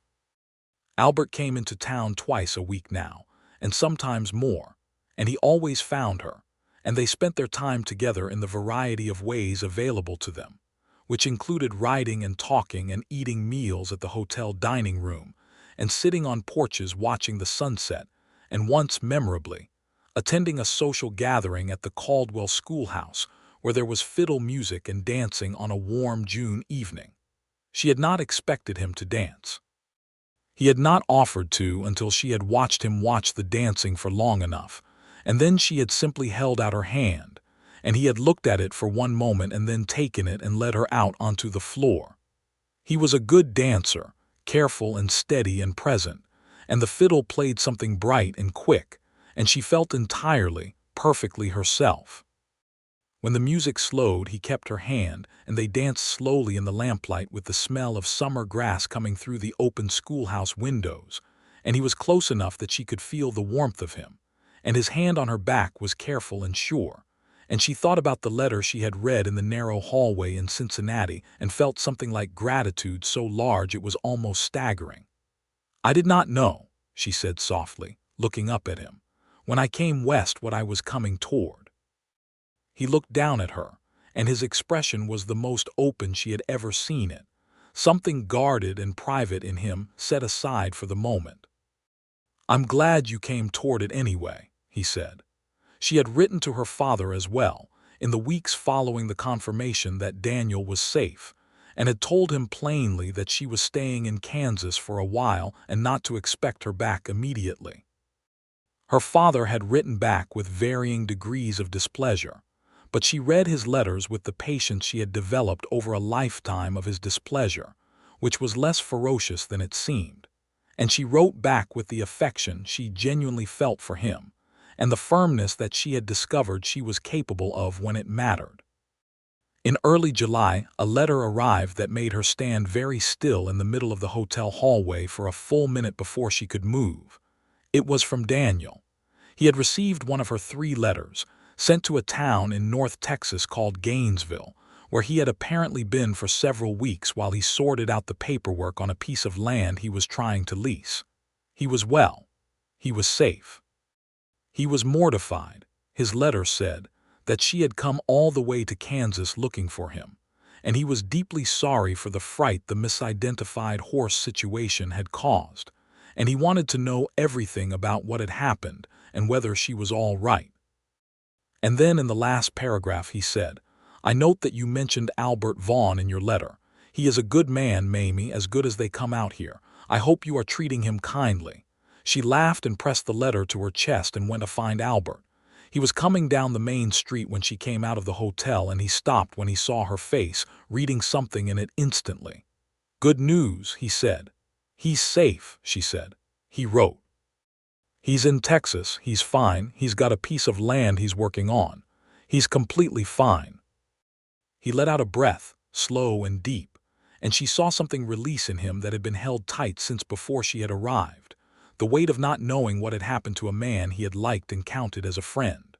Albert came into town twice a week now, and sometimes more, and he always found her, and they spent their time together in the variety of ways available to them, which included riding and talking and eating meals at the hotel dining room, and sitting on porches watching the sunset, and once memorably, attending a social gathering at the Caldwell schoolhouse where there was fiddle music and dancing on a warm June evening. She had not expected him to dance. He had not offered to until she had watched him watch the dancing for long enough, and then she had simply held out her hand, and he had looked at it for one moment and then taken it and led her out onto the floor. He was a good dancer, careful and steady and present, and the fiddle played something bright and quick, and she felt entirely, perfectly herself. When the music slowed, he kept her hand, and they danced slowly in the lamplight with the smell of summer grass coming through the open schoolhouse windows, and he was close enough that she could feel the warmth of him, and his hand on her back was careful and sure, and she thought about the letter she had read in the narrow hallway in Cincinnati and felt something like gratitude so large it was almost staggering. "I did not know," she said softly, looking up at him, "when I came west what I was coming toward." He looked down at her, and his expression was the most open she had ever seen it, something guarded and private in him set aside for the moment. "I'm glad you came toward it anyway," he said. She had written to her father as well, in the weeks following the confirmation that Daniel was safe, and had told him plainly that she was staying in Kansas for a while and not to expect her back immediately. Her father had written back with varying degrees of displeasure, but she read his letters with the patience she had developed over a lifetime of his displeasure, which was less ferocious than it seemed, and she wrote back with the affection she genuinely felt for him, and the firmness that she had discovered she was capable of when it mattered. In early July, a letter arrived that made her stand very still in the middle of the hotel hallway for a full minute before she could move. It was from Daniel. He had received one of her 3 letters, sent to a town in North Texas called Gainesville, where he had apparently been for several weeks while he sorted out the paperwork on a piece of land he was trying to lease. He was well. He was safe. He was mortified, his letter said, that she had come all the way to Kansas looking for him, and he was deeply sorry for the fright the misidentified horse situation had caused, and he wanted to know everything about what had happened and whether she was all right. And then in the last paragraph he said, "I note that you mentioned Albert Vaughn in your letter. He is a good man, Mamie, as good as they come out here. I hope you are treating him kindly." She laughed and pressed the letter to her chest and went to find Albert. He was coming down the main street when she came out of the hotel, and he stopped when he saw her face, reading something in it instantly. "Good news," he said. "He's safe," she said. He wrote, "He's in Texas, he's fine, he's got a piece of land he's working on. He's completely fine." He let out a breath, slow and deep, and she saw something release in him that had been held tight since before she had arrived, the weight of not knowing what had happened to a man he had liked and counted as a friend.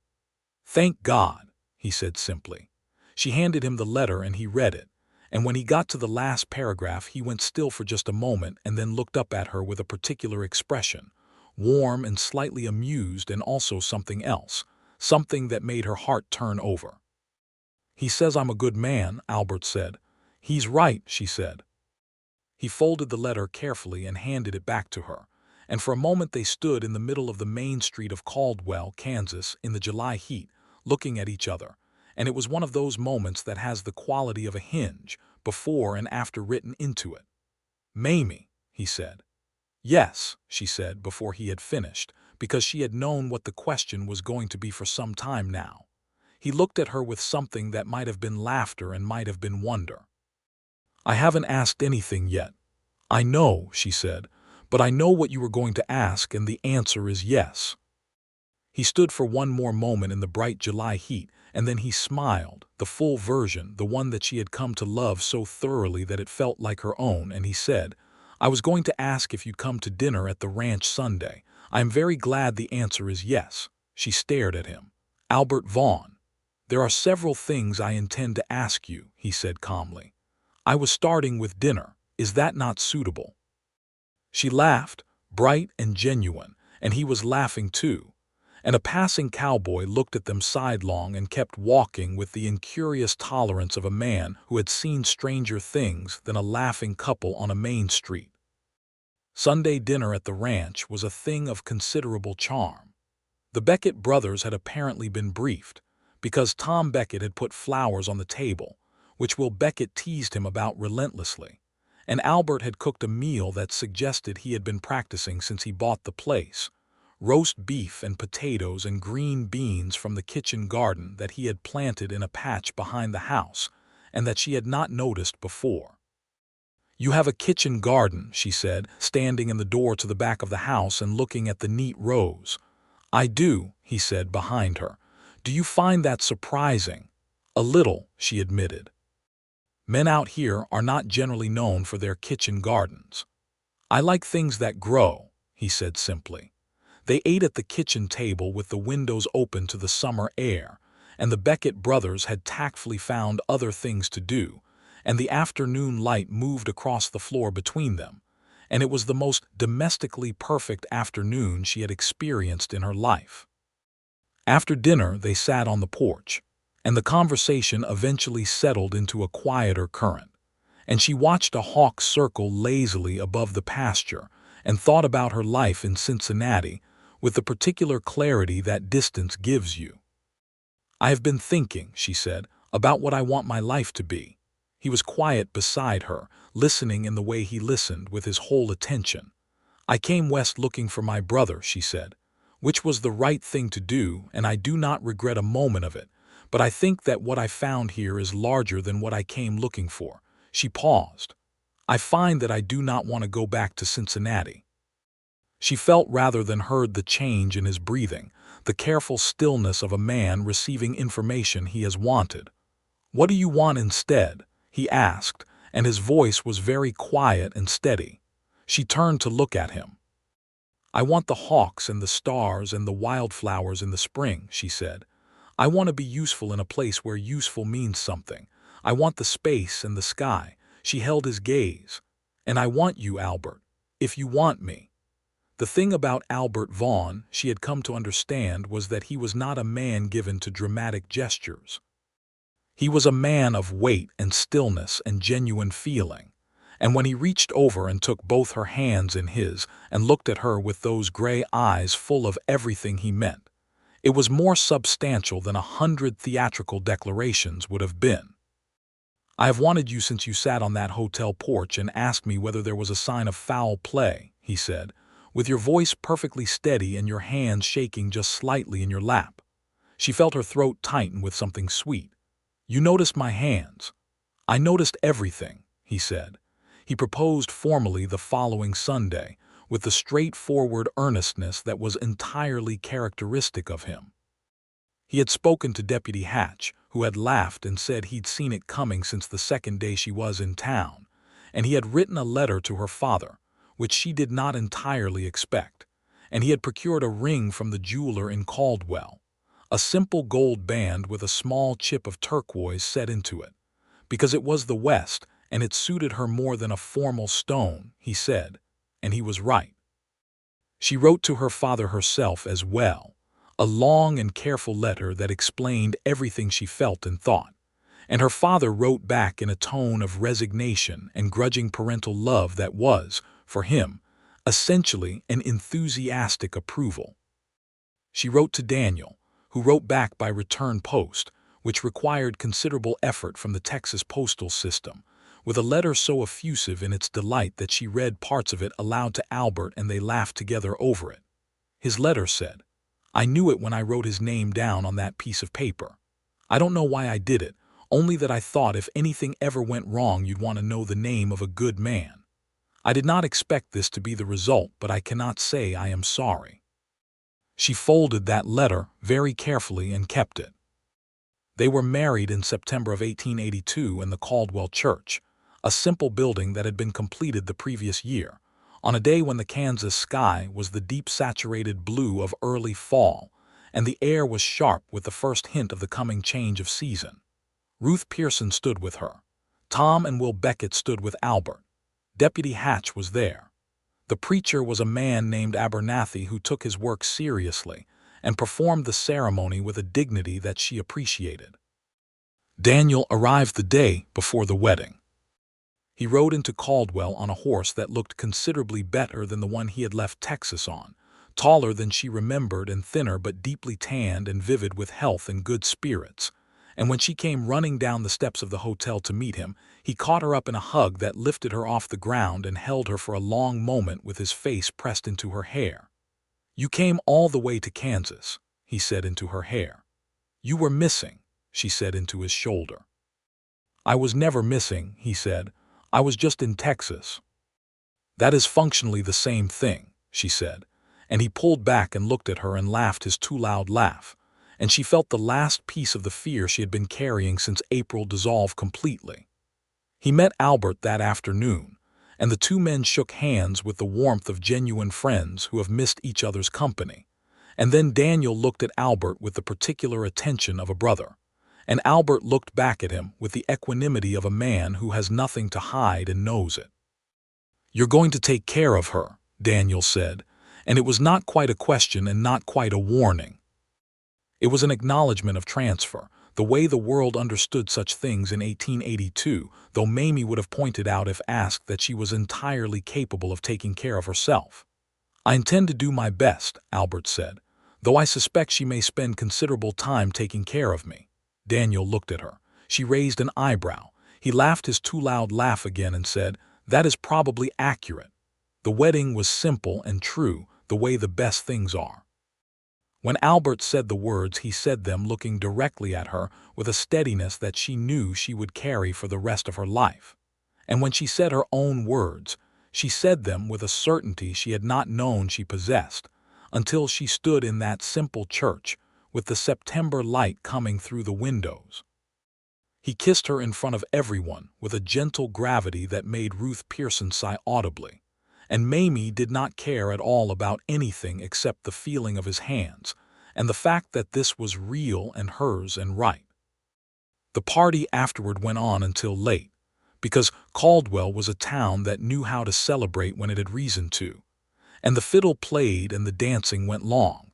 "Thank God," he said simply. She handed him the letter and he read it, and when he got to the last paragraph he went still for just a moment and then looked up at her with a particular expression, warm and slightly amused, and also something else, something that made her heart turn over. "He says I'm a good man," Albert said. "He's right," she said. He folded the letter carefully and handed it back to her, and for a moment they stood in the middle of the main street of Caldwell, Kansas, in the July heat, looking at each other, and it was one of those moments that has the quality of a hinge, before and after written into it. "Mamie," he said. Yes, she said before he had finished, because she had known what the question was going to be for some time now. He looked at her with something that might have been laughter and might have been wonder. I haven't asked anything yet. I know, she said, but I know what you were going to ask, and the answer is yes. He stood for one more moment in the bright July heat, and then he smiled, the full version, the one that she had come to love so thoroughly that it felt like her own, and he said, I was going to ask if you'd come to dinner at the ranch Sunday. I am very glad the answer is yes. She stared at him. Albert Vaughn. There are several things I intend to ask you, he said calmly. I was starting with dinner. Is that not suitable? She laughed, bright and genuine, and he was laughing too. And a passing cowboy looked at them sidelong and kept walking with the incurious tolerance of a man who had seen stranger things than a laughing couple on a main street. Sunday dinner at the ranch was a thing of considerable charm. The Beckett brothers had apparently been briefed, because Tom Beckett had put flowers on the table, which Will Beckett teased him about relentlessly, and Albert had cooked a meal that suggested he had been practicing since he bought the place. Roast beef and potatoes and green beans from the kitchen garden that he had planted in a patch behind the house, and that she had not noticed before. You have a kitchen garden, she said, standing in the door to the back of the house and looking at the neat rows. I do, he said behind her. Do you find that surprising? A little, she admitted. Men out here are not generally known for their kitchen gardens. I like things that grow, he said simply. They ate at the kitchen table with the windows open to the summer air, and the Beckett brothers had tactfully found other things to do, and the afternoon light moved across the floor between them, and it was the most domestically perfect afternoon she had experienced in her life. After dinner, they sat on the porch, and the conversation eventually settled into a quieter current, and she watched a hawk circle lazily above the pasture and thought about her life in Cincinnati with the particular clarity that distance gives you. I have been thinking, she said, about what I want my life to be. He was quiet beside her, listening in the way he listened with his whole attention. I came west looking for my brother, she said, which was the right thing to do, and I do not regret a moment of it, but I think that what I found here is larger than what I came looking for. She paused. I find that I do not want to go back to Cincinnati. She felt rather than heard the change in his breathing, the careful stillness of a man receiving information he has wanted. What do you want instead? He asked, and his voice was very quiet and steady. She turned to look at him. I want the hawks and the stars and the wildflowers in the spring, she said. I want to be useful in a place where useful means something. I want the space and the sky. She held his gaze. And I want you, Albert, if you want me. The thing about Albert Vaughn, she had come to understand, was that he was not a man given to dramatic gestures. He was a man of weight and stillness and genuine feeling, and when he reached over and took both her hands in his and looked at her with those gray eyes full of everything he meant, it was more substantial than 100 theatrical declarations would have been. I have wanted you since you sat on that hotel porch and asked me whether there was a sign of foul play, he said, with your voice perfectly steady and your hands shaking just slightly in your lap. She felt her throat tighten with something sweet. You noticed my hands. I noticed everything, he said. He proposed formally the following Sunday, with the straightforward earnestness that was entirely characteristic of him. He had spoken to Deputy Hatch, who had laughed and said he'd seen it coming since the second day she was in town, and he had written a letter to her father, which she did not entirely expect, and he had procured a ring from the jeweler in Caldwell, a simple gold band with a small chip of turquoise set into it, because it was the West and it suited her more than a formal stone, he said, and he was right. She wrote to her father herself as well, a long and careful letter that explained everything she felt and thought, and her father wrote back in a tone of resignation and grudging parental love that was, for him, essentially an enthusiastic approval. She wrote to Daniel, who wrote back by return post, which required considerable effort from the Texas postal system, with a letter so effusive in its delight that she read parts of it aloud to Albert and they laughed together over it. His letter said, "I knew it when I wrote his name down on that piece of paper. I don't know why I did it, only that I thought if anything ever went wrong you'd want to know the name of a good man. I did not expect this to be the result, but I cannot say I am sorry." She folded that letter very carefully and kept it. They were married in September of 1882 in the Caldwell church, a simple building that had been completed the previous year, on a day when the Kansas sky was the deep saturated blue of early fall, and the air was sharp with the first hint of the coming change of season. Ruth Pearson stood with her. Tom and Will Beckett stood with Albert. Deputy Hatch was there. The preacher was a man named Abernathy who took his work seriously and performed the ceremony with a dignity that she appreciated. Daniel arrived the day before the wedding. He rode into Caldwell on a horse that looked considerably better than the one he had left Texas on, taller than she remembered and thinner but deeply tanned and vivid with health and good spirits. And when she came running down the steps of the hotel to meet him, he caught her up in a hug that lifted her off the ground and held her for a long moment with his face pressed into her hair. "You came all the way to Kansas," he said into her hair. "You were missing," she said into his shoulder. "I was never missing," he said. "I was just in Texas." "That is functionally the same thing," she said, and he pulled back and looked at her and laughed his too loud laugh, and she felt the last piece of the fear she had been carrying since April dissolve completely. He met Albert that afternoon, and the two men shook hands with the warmth of genuine friends who have missed each other's company. And then Daniel looked at Albert with the particular attention of a brother, and Albert looked back at him with the equanimity of a man who has nothing to hide and knows it. "You're going to take care of her," Daniel said, and it was not quite a question and not quite a warning. It was an acknowledgment of transfer, the way the world understood such things in 1882, though Mamie would have pointed out if asked that she was entirely capable of taking care of herself. "I intend to do my best," Albert said, "though I suspect she may spend considerable time taking care of me." Daniel looked at her. She raised an eyebrow. He laughed his too loud laugh again and said, "That is probably accurate. The wedding was simple and true, the way the best things are." When Albert said the words, he said them looking directly at her with a steadiness that she knew she would carry for the rest of her life. And when she said her own words, she said them with a certainty she had not known she possessed, until she stood in that simple church, with the September light coming through the windows. He kissed her in front of everyone with a gentle gravity that made Ruth Pearson sigh audibly, and Mamie did not care at all about anything except the feeling of his hands, and the fact that this was real and hers and right. The party afterward went on until late, because Caldwell was a town that knew how to celebrate when it had reason to, and the fiddle played and the dancing went long,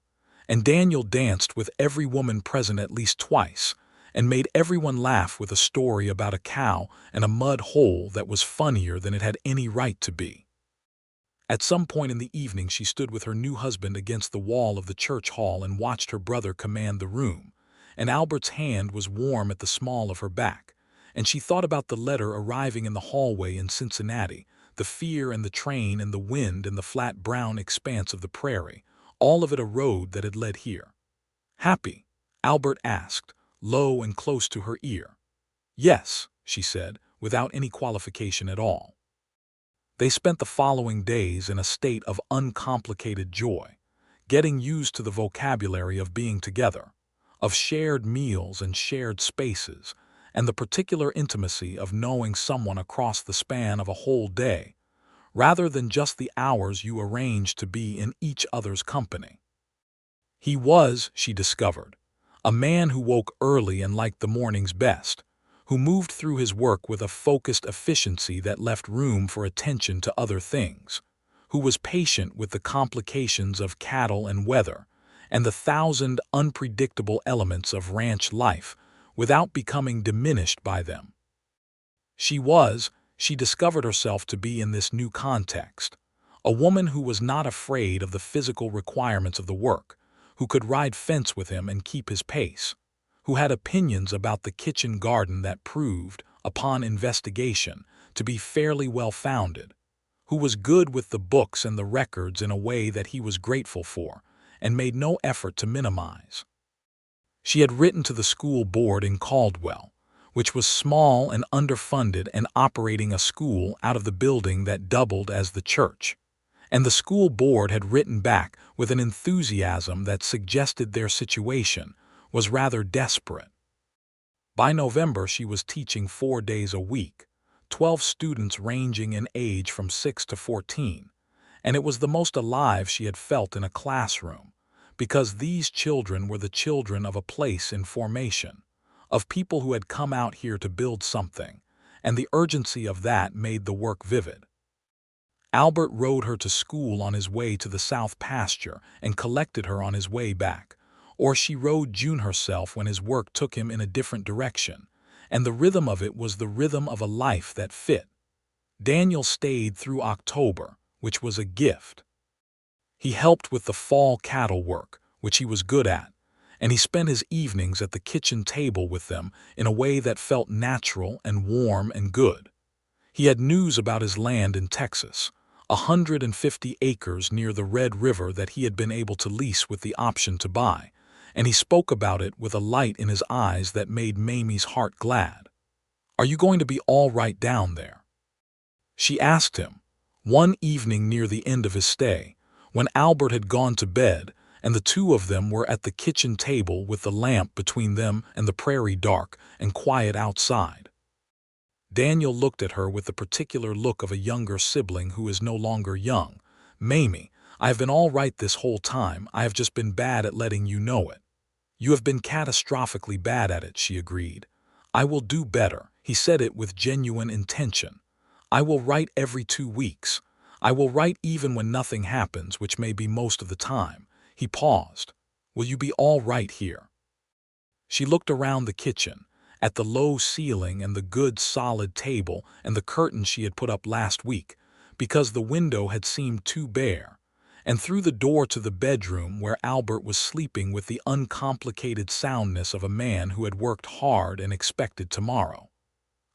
and Daniel danced with every woman present at least twice, and made everyone laugh with a story about a cow and a mud hole that was funnier than it had any right to be. At some point in the evening she stood with her new husband against the wall of the church hall and watched her brother command the room, and Albert's hand was warm at the small of her back, and she thought about the letter arriving in the hallway in Cincinnati, the fear and the train and the wind and the flat brown expanse of the prairie, all of it a road that had led here. "Happy?" Albert asked, low and close to her ear. "Yes," she said, without any qualification at all. They spent the following days in a state of uncomplicated joy, getting used to the vocabulary of being together, of shared meals and shared spaces, and the particular intimacy of knowing someone across the span of a whole day, rather than just the hours you arranged to be in each other's company. He was, she discovered, a man who woke early and liked the mornings best, who moved through his work with a focused efficiency that left room for attention to other things, who was patient with the complications of cattle and weather and the thousand unpredictable elements of ranch life without becoming diminished by them. She discovered herself to be in this new context, a woman who was not afraid of the physical requirements of the work, who could ride fence with him and keep his pace, who had opinions about the kitchen garden that proved, upon investigation, to be fairly well-founded, who was good with the books and the records in a way that he was grateful for, and made no effort to minimize. She had written to the school board in Caldwell, which was small and underfunded and operating a school out of the building that doubled as the church, and the school board had written back with an enthusiasm that suggested their situation was rather desperate. By November, she was teaching 4 days a week, 12 students ranging in age from 6 to 14, and it was the most alive she had felt in a classroom, because these children were the children of a place in formation, of people who had come out here to build something, and the urgency of that made the work vivid. Albert rode her to school on his way to the south pasture and collected her on his way back, or she rode June herself when his work took him in a different direction, and the rhythm of it was the rhythm of a life that fit. Daniel stayed through October, which was a gift. He helped with the fall cattle work, which he was good at, and he spent his evenings at the kitchen table with them in a way that felt natural and warm and good. He had news about his land in Texas, 150 acres near the Red River that he had been able to lease with the option to buy, and he spoke about it with a light in his eyes that made Mamie's heart glad. "Are you going to be all right down there?" she asked him, one evening near the end of his stay, when Albert had gone to bed and the two of them were at the kitchen table with the lamp between them and the prairie dark and quiet outside. Daniel looked at her with the particular look of a younger sibling who is no longer young. "Mamie, I have been all right this whole time. I have just been bad at letting you know it." "You have been catastrophically bad at it," she agreed. "I will do better." He said it with genuine intention. "I will write every 2 weeks. I will write even when nothing happens, which may be most of the time." He paused. "Will you be all right here?" She looked around the kitchen, at the low ceiling and the good solid table and the curtains she had put up last week, because the window had seemed too bare, and through the door to the bedroom where Albert was sleeping with the uncomplicated soundness of a man who had worked hard and expected tomorrow.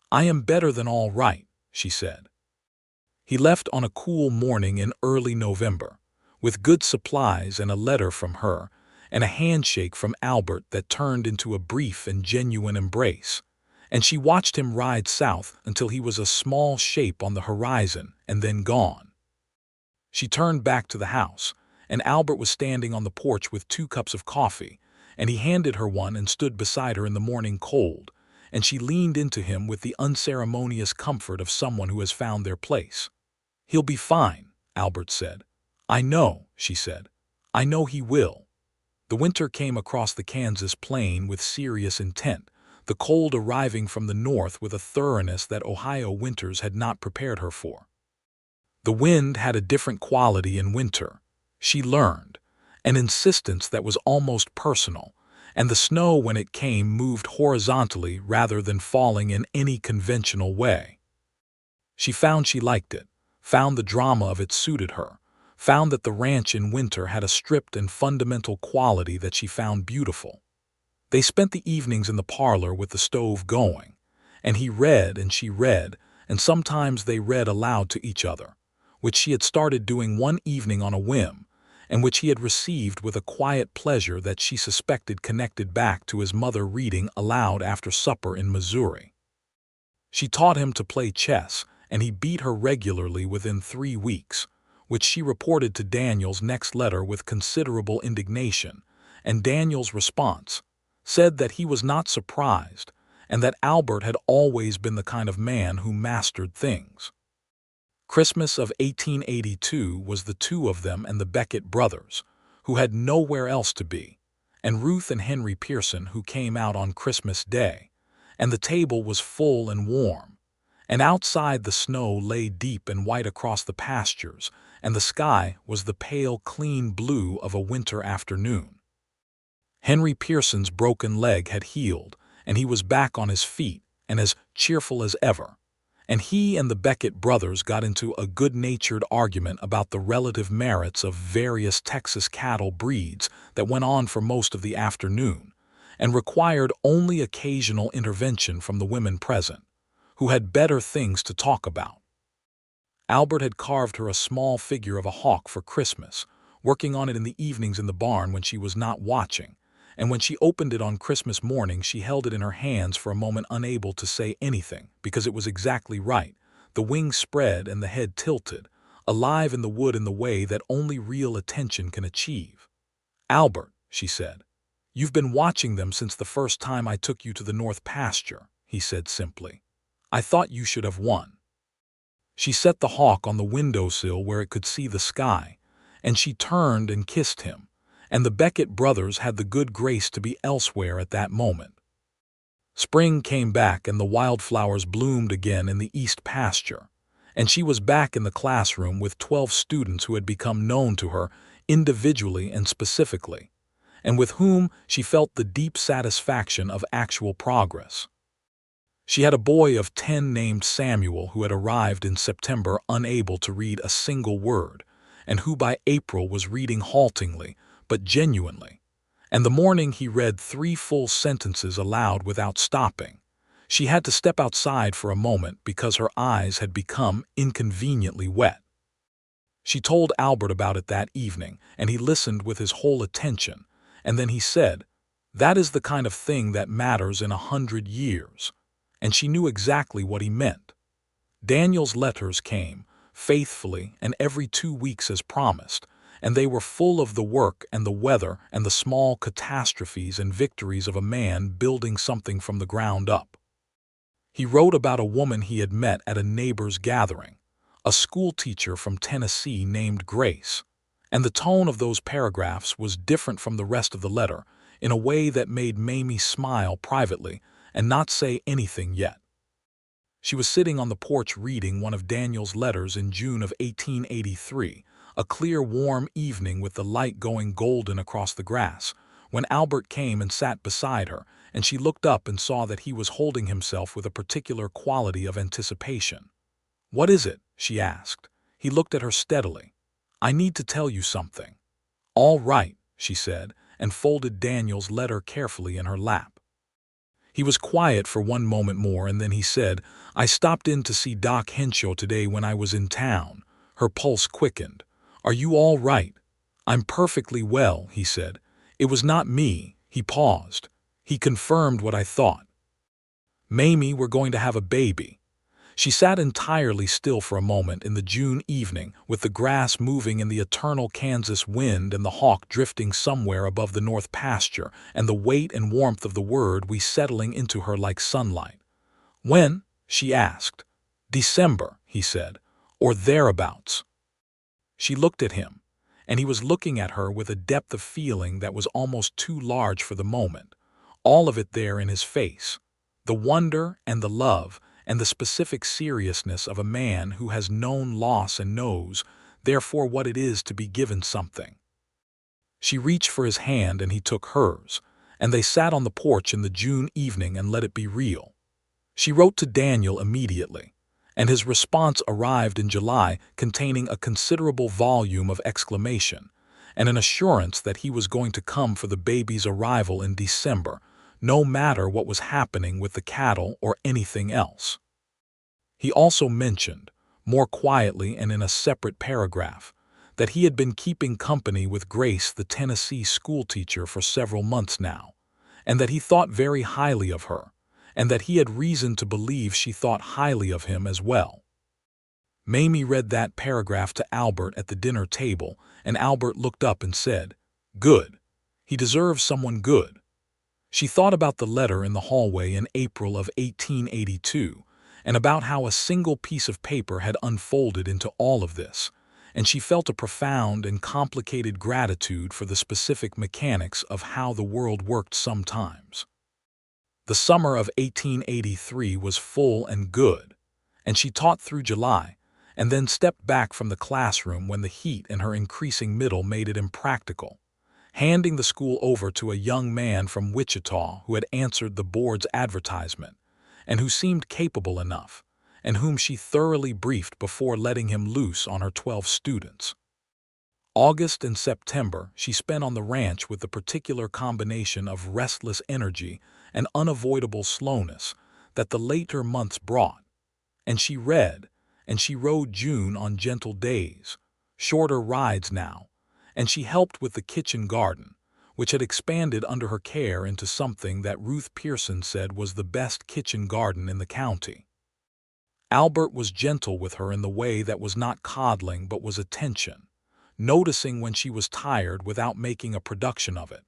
"I am better than all right," she said. He left on a cool morning in early November, with good supplies and a letter from her, and a handshake from Albert that turned into a brief and genuine embrace, and she watched him ride south until he was a small shape on the horizon and then gone. She turned back to the house, and Albert was standing on the porch with 2 cups of coffee, and he handed her one and stood beside her in the morning cold, and she leaned into him with the unceremonious comfort of someone who has found their place. "He'll be fine," Albert said. "I know," she said. "I know he will." The winter came across the Kansas plain with serious intent, the cold arriving from the north with a thoroughness that Ohio winters had not prepared her for. The wind had a different quality in winter, she learned, an insistence that was almost personal, and the snow when it came moved horizontally rather than falling in any conventional way. She found she liked it, found the drama of it suited her, found that the ranch in winter had a stripped and fundamental quality that she found beautiful. They spent the evenings in the parlor with the stove going, and he read and she read, and sometimes they read aloud to each other, which she had started doing one evening on a whim, and which he had received with a quiet pleasure that she suspected connected back to his mother reading aloud after supper in Missouri. She taught him to play chess, and he beat her regularly within 3 weeks, which she reported to Daniel's next letter with considerable indignation, and Daniel's response said that he was not surprised and that Albert had always been the kind of man who mastered things. Christmas of 1882 was the 2 of them and the Beckett brothers, who had nowhere else to be, and Ruth and Henry Pearson, who came out on Christmas Day, and the table was full and warm, and outside the snow lay deep and white across the pastures, and the sky was the pale, clean blue of a winter afternoon. Henry Pearson's broken leg had healed, and he was back on his feet and as cheerful as ever, and he and the Beckett brothers got into a good-natured argument about the relative merits of various Texas cattle breeds that went on for most of the afternoon, and required only occasional intervention from the women present, who had better things to talk about. Albert had carved her a small figure of a hawk for Christmas, working on it in the evenings in the barn when she was not watching, and when she opened it on Christmas morning she held it in her hands for a moment, unable to say anything, because it was exactly right. The wings spread and the head tilted, alive in the wood in the way that only real attention can achieve. "Albert," she said, "you've been watching them since the first time I took you to the north pasture," he said simply. "I thought you should have won." She set the hawk on the windowsill where it could see the sky, and she turned and kissed him, and the Beckett brothers had the good grace to be elsewhere at that moment. Spring came back and the wildflowers bloomed again in the east pasture, and she was back in the classroom with 12 students who had become known to her individually and specifically, and with whom she felt the deep satisfaction of actual progress. She had a boy of 10 named Samuel who had arrived in September unable to read a single word, and who by April was reading haltingly, but genuinely. And the morning he read 3 full sentences aloud without stopping. She had to step outside for a moment because her eyes had become inconveniently wet. She told Albert about it that evening, and he listened with his whole attention, and then he said, "That is the kind of thing that matters in 100 years." And she knew exactly what he meant. Daniel's letters came, faithfully and every 2 weeks as promised, and they were full of the work and the weather and the small catastrophes and victories of a man building something from the ground up. He wrote about a woman he had met at a neighbor's gathering, a school teacher from Tennessee named Grace, and the tone of those paragraphs was different from the rest of the letter in a way that made Mamie smile privately and not say anything yet. She was sitting on the porch reading one of Daniel's letters in June of 1883, a clear, warm evening with the light going golden across the grass, when Albert came and sat beside her, and she looked up and saw that he was holding himself with a particular quality of anticipation. "What is it?" she asked. He looked at her steadily. "I need to tell you something." "All right," she said, and folded Daniel's letter carefully in her lap. He was quiet for one moment more, and then he said, "I stopped in to see Doc Henshaw today when I was in town." Her pulse quickened. "Are you all right?" "I'm perfectly well," he said. "It was not me." He paused. He confirmed what I thought. "Mamie, we're going to have a baby." She sat entirely still for a moment in the June evening, with the grass moving in the eternal Kansas wind and the hawk drifting somewhere above the north pasture, and the weight and warmth of the word "we" settling into her like sunlight. "When?" she asked. "December," he said, "or thereabouts." She looked at him, and he was looking at her with a depth of feeling that was almost too large for the moment, all of it there in his face, the wonder and the love and the specific seriousness of a man who has known loss and knows, therefore, what it is to be given something. She reached for his hand and he took hers, and they sat on the porch in the June evening and let it be real. She wrote to Daniel immediately, and his response arrived in July, containing a considerable volume of exclamation, and an assurance that he was going to come for the baby's arrival in December, no matter what was happening with the cattle or anything else. He also mentioned, more quietly and in a separate paragraph, that he had been keeping company with Grace, the Tennessee schoolteacher, for several months now, and that he thought very highly of her, and that he had reason to believe she thought highly of him as well. Mamie read that paragraph to Albert at the dinner table, and Albert looked up and said, "Good. He deserves someone good." She thought about the letter in the hallway in April of 1882, and about how a single piece of paper had unfolded into all of this, and she felt a profound and complicated gratitude for the specific mechanics of how the world worked sometimes. The summer of 1883 was full and good, and she taught through July, and then stepped back from the classroom when the heat in her increasing middle made it impractical, handing the school over to a young man from Wichita who had answered the board's advertisement, and who seemed capable enough, and whom she thoroughly briefed before letting him loose on her 12 students. August and September she spent on the ranch with the particular combination of restless energy and unavoidable slowness that the later months brought, And she read, and she rode June on gentle days, shorter rides now, and she helped with the kitchen garden, which had expanded under her care into something that Ruth Pearson said was the best kitchen garden in the county. Albert was gentle with her in the way that was not coddling but was attention, noticing when she was tired without making a production of it,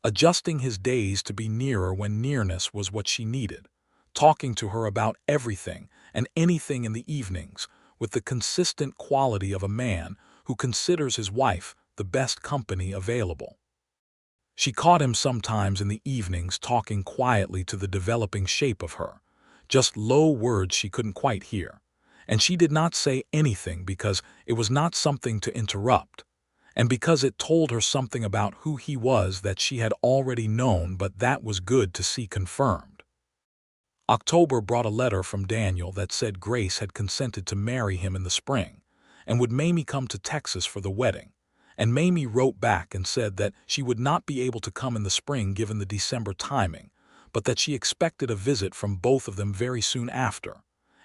adjusting his days to be nearer when nearness was what she needed, talking to her about everything and anything in the evenings with the consistent quality of a man who considers his wife the best company available. She caught him sometimes in the evenings talking quietly to the developing shape of her, just low words she couldn't quite hear, and she did not say anything because it was not something to interrupt, and because it told her something about who he was that she had already known, but that was good to see confirmed. October brought a letter from Daniel that said Grace had consented to marry him in the spring, and would Mamie come to Texas for the wedding, and Mamie wrote back and said that she would not be able to come in the spring given the December timing, but that she expected a visit from both of them very soon after,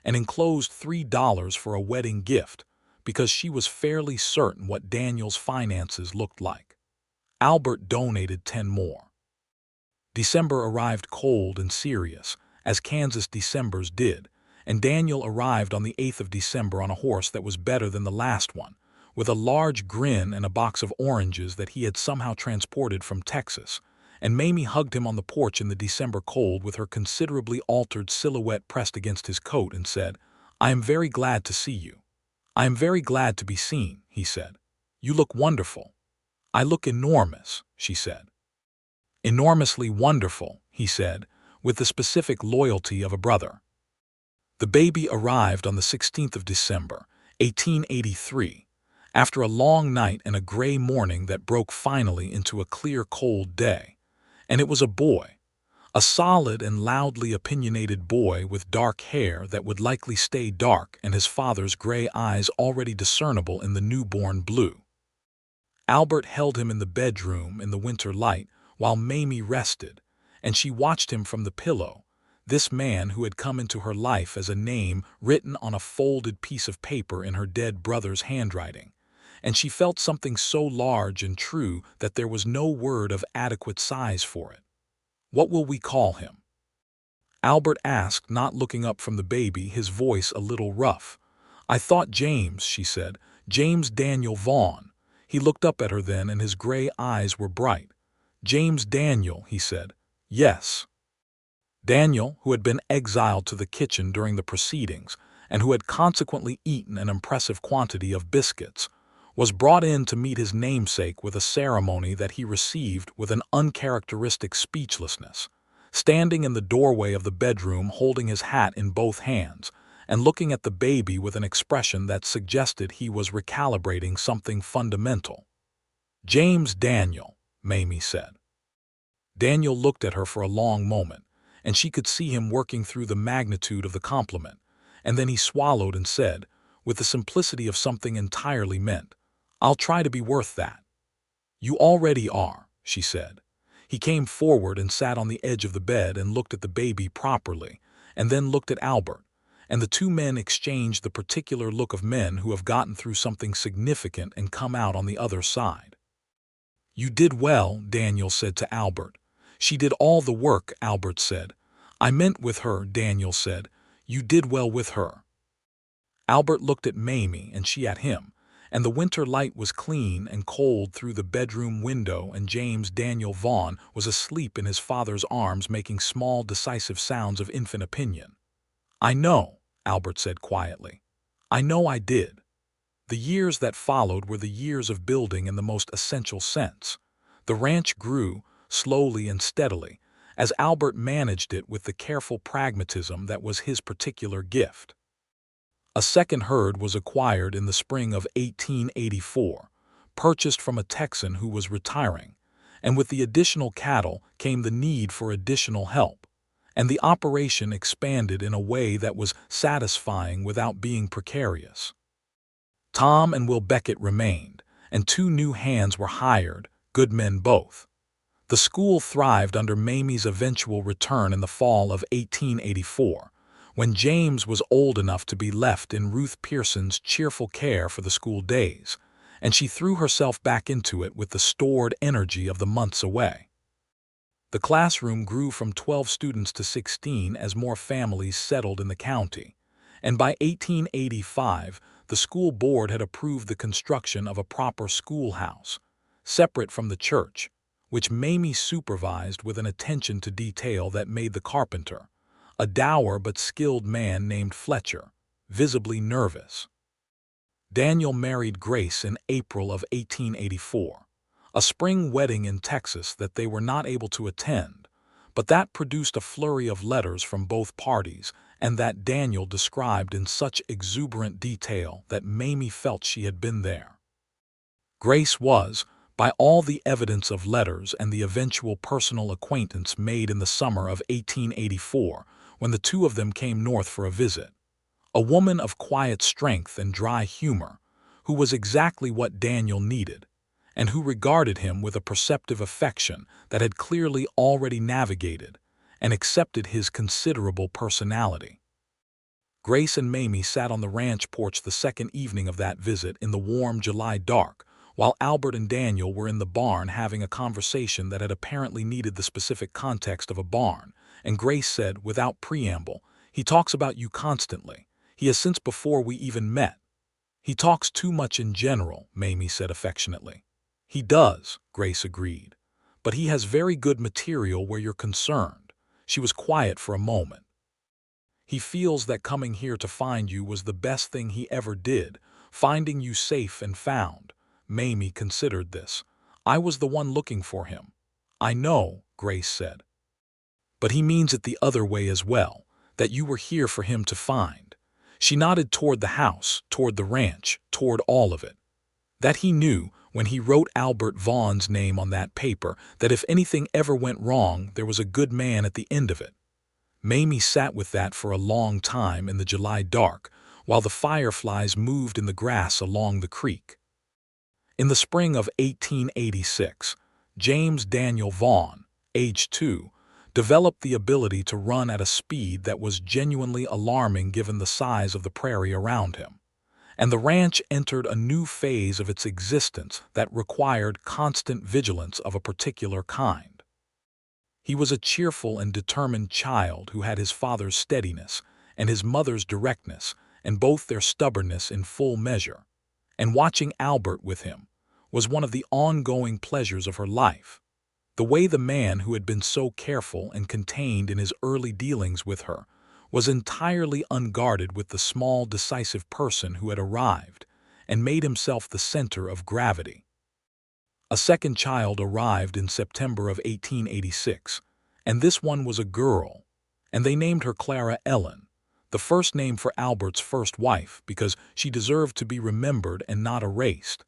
and enclosed $3 for a wedding gift, because she was fairly certain what Daniel's finances looked like. Albert donated 10 more. December arrived cold and serious, as Kansas Decembers did, and Daniel arrived on the 8th of December on a horse that was better than the last one, with a large grin and a box of oranges that he had somehow transported from Texas, and Mamie hugged him on the porch in the December cold with her considerably altered silhouette pressed against his coat and said, "I am very glad to see you." "I am very glad to be seen," he said. "You look wonderful." "I look enormous," she said. "Enormously wonderful," he said, with the specific loyalty of a brother. The baby arrived on the 16th of December, 1883, after a long night and a gray morning that broke finally into a clear, cold day. And it was a boy, a solid and loudly opinionated boy with dark hair that would likely stay dark and his father's gray eyes already discernible in the newborn blue. Albert held him in the bedroom in the winter light while Mamie rested, and she watched him from the pillow, this man who had come into her life as a name written on a folded piece of paper in her dead brother's handwriting, and she felt something so large and true that there was no word of adequate size for it. "What will we call him?" Albert asked, not looking up from the baby, his voice a little rough. "I thought James," she said. "James Daniel Vaughn." He looked up at her then, and his gray eyes were bright. "James Daniel," he said. "Yes." Daniel, who had been exiled to the kitchen during the proceedings, and who had consequently eaten an impressive quantity of biscuits, was brought in to meet his namesake with a ceremony that he received with an uncharacteristic speechlessness, standing in the doorway of the bedroom holding his hat in both hands and looking at the baby with an expression that suggested he was recalibrating something fundamental. "James Daniel," Mamie said. Daniel looked at her for a long moment, and she could see him working through the magnitude of the compliment, and then he swallowed and said, with the simplicity of something entirely meant, "I'll try to be worth that." "You already are," she said. He came forward and sat on the edge of the bed and looked at the baby properly, and then looked at Albert, and the two men exchanged the particular look of men who have gotten through something significant and come out on the other side. "You did well," Daniel said to Albert. "She did all the work," Albert said. "I meant with her," Daniel said. "You did well with her." Albert looked at Mamie and she at him, and the winter light was clean and cold through the bedroom window, and James Daniel Vaughn was asleep in his father's arms making small decisive sounds of infant opinion. "I know," Albert said quietly. "I know I did." The years that followed were the years of building in the most essential sense. The ranch grew, slowly and steadily, as Albert managed it with the careful pragmatism that was his particular gift. A second herd was acquired in the spring of 1884, purchased from a Texan who was retiring, and with the additional cattle came the need for additional help, and the operation expanded in a way that was satisfying without being precarious. Tom and Will Beckett remained, and 2 new hands were hired, good men both. The school thrived under Mamie's eventual return in the fall of 1884, when James was old enough to be left in Ruth Pearson's cheerful care for the school days, and she threw herself back into it with the stored energy of the months away. The classroom grew from 12 students to 16 as more families settled in the county, and by 1885, the school board had approved the construction of a proper schoolhouse, separate from the church, which Mamie supervised with an attention to detail that made the carpenter, a dour but skilled man named Fletcher, visibly nervous. Daniel married Grace in April of 1884, a spring wedding in Texas that they were not able to attend, but that produced a flurry of letters from both parties, and that Daniel described in such exuberant detail that Mamie felt she had been there. Grace was, by all the evidence of letters and the eventual personal acquaintance made in the summer of 1884, when the two of them came north for a visit, a woman of quiet strength and dry humor, who was exactly what Daniel needed, and who regarded him with a perceptive affection that had clearly already navigated and accepted his considerable personality. Grace and Mamie sat on the ranch porch the second evening of that visit in the warm July dark, while Albert and Daniel were in the barn having a conversation that had apparently needed the specific context of a barn, and Grace said, without preamble, "He talks about you constantly. He has since before we even met." "He talks too much in general," Mamie said affectionately. "He does," Grace agreed. "But he has very good material where you're concerned." She was quiet for a moment. "He feels that coming here to find you was the best thing he ever did, finding you safe and found." Mamie considered this. "I was the one looking for him." "I know," Grace said. "But he means it the other way as well, that you were here for him to find." She nodded toward the house, toward the ranch, toward all of it. "That he knew, when he wrote Albert Vaughn's name on that paper, that if anything ever went wrong, there was a good man at the end of it." Mamie sat with that for a long time in the July dark, while the fireflies moved in the grass along the creek. In the spring of 1886, James Daniel Vaughn, age 2, developed the ability to run at a speed that was genuinely alarming given the size of the prairie around him, and the ranch entered a new phase of its existence that required constant vigilance of a particular kind. He was a cheerful and determined child who had his father's steadiness and his mother's directness, and both their stubbornness in full measure, and watching Albert with him was one of the ongoing pleasures of her life. The way the man who had been so careful and contained in his early dealings with her was entirely unguarded with the small, decisive person who had arrived and made himself the center of gravity. A second child arrived in September of 1886, and this one was a girl, and they named her Clara Ellen, the first name for Albert's first wife because she deserved to be remembered and not erased,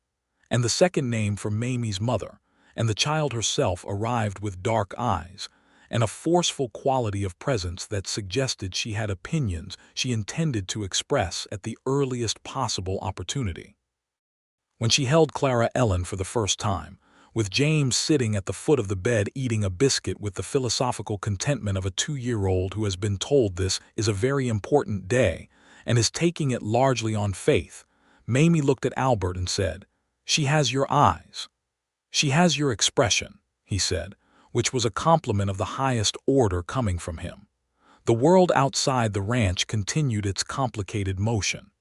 and the second name for Mamie's mother, and the child herself arrived with dark eyes and a forceful quality of presence that suggested she had opinions she intended to express at the earliest possible opportunity. When she held Clara Ellen for the first time, with James sitting at the foot of the bed eating a biscuit with the philosophical contentment of a 2-year-old who has been told this is a very important day and is taking it largely on faith, Mamie looked at Albert and said, "She has your eyes." "She has your expression," he said, which was a compliment of the highest order coming from him. The world outside the ranch continued its complicated motion.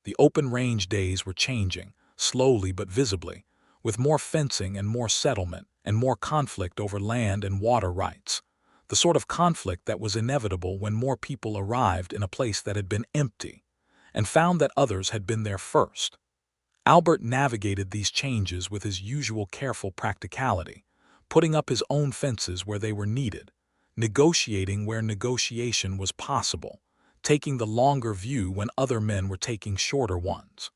The open-range days were changing, slowly but visibly, with more fencing and more settlement and more conflict over land and water rights, the sort of conflict that was inevitable when more people arrived in a place that had been empty and found that others had been there first. Albert navigated these changes with his usual careful practicality, putting up his own fences where they were needed, negotiating where negotiation was possible, taking the longer view when other men were taking shorter ones.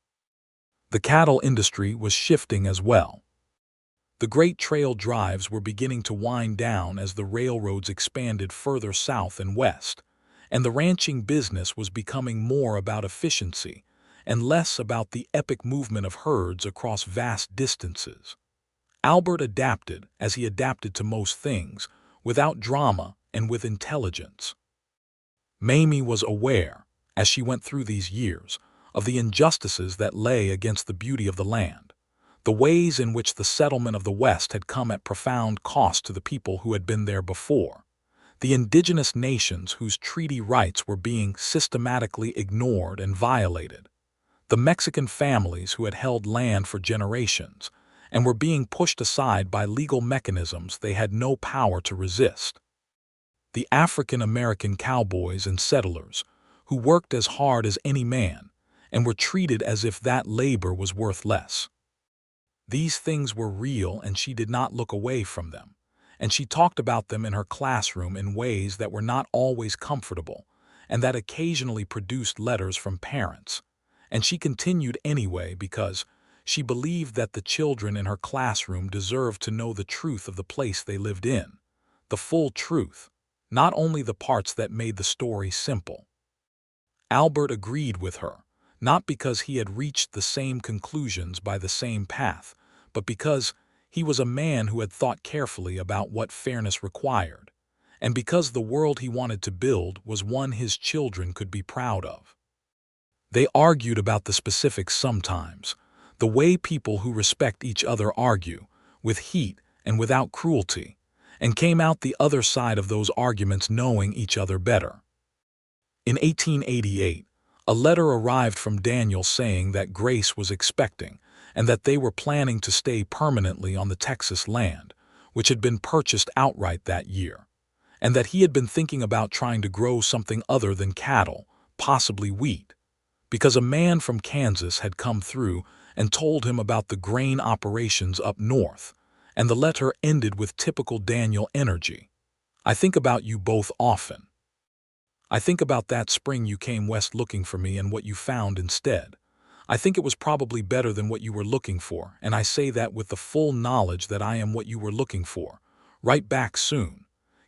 The cattle industry was shifting as well. The great trail drives were beginning to wind down as the railroads expanded further south and west, and the ranching business was becoming more about efficiency and less about the epic movement of herds across vast distances. Albert adapted, as he adapted to most things, without drama and with intelligence. Mamie was aware, as she went through these years, of the injustices that lay against the beauty of the land, the ways in which the settlement of the West had come at profound cost to the people who had been there before, the indigenous nations whose treaty rights were being systematically ignored and violated, the Mexican families who had held land for generations and were being pushed aside by legal mechanisms they had no power to resist, the African American cowboys and settlers who worked as hard as any man and were treated as if that labor was worth less. These things were real, and she did not look away from them, and she talked about them in her classroom in ways that were not always comfortable and that occasionally produced letters from parents. And she continued anyway because she believed that the children in her classroom deserved to know the truth of the place they lived in, the full truth, not only the parts that made the story simple. Albert agreed with her, not because he had reached the same conclusions by the same path, but because he was a man who had thought carefully about what fairness required, and because the world he wanted to build was one his children could be proud of. They argued about the specifics sometimes, the way people who respect each other argue, with heat and without cruelty, and came out the other side of those arguments knowing each other better. In 1888, a letter arrived from Daniel saying that Grace was expecting and that they were planning to stay permanently on the Texas land, which had been purchased outright that year, and that he had been thinking about trying to grow something other than cattle, possibly wheat, because a man from Kansas had come through and told him about the grain operations up north, and the letter ended with typical Daniel energy. "I think about you both often. I think about that spring you came west looking for me and what you found instead. I think it was probably better than what you were looking for, and I say that with the full knowledge that I am what you were looking for. Write back soon.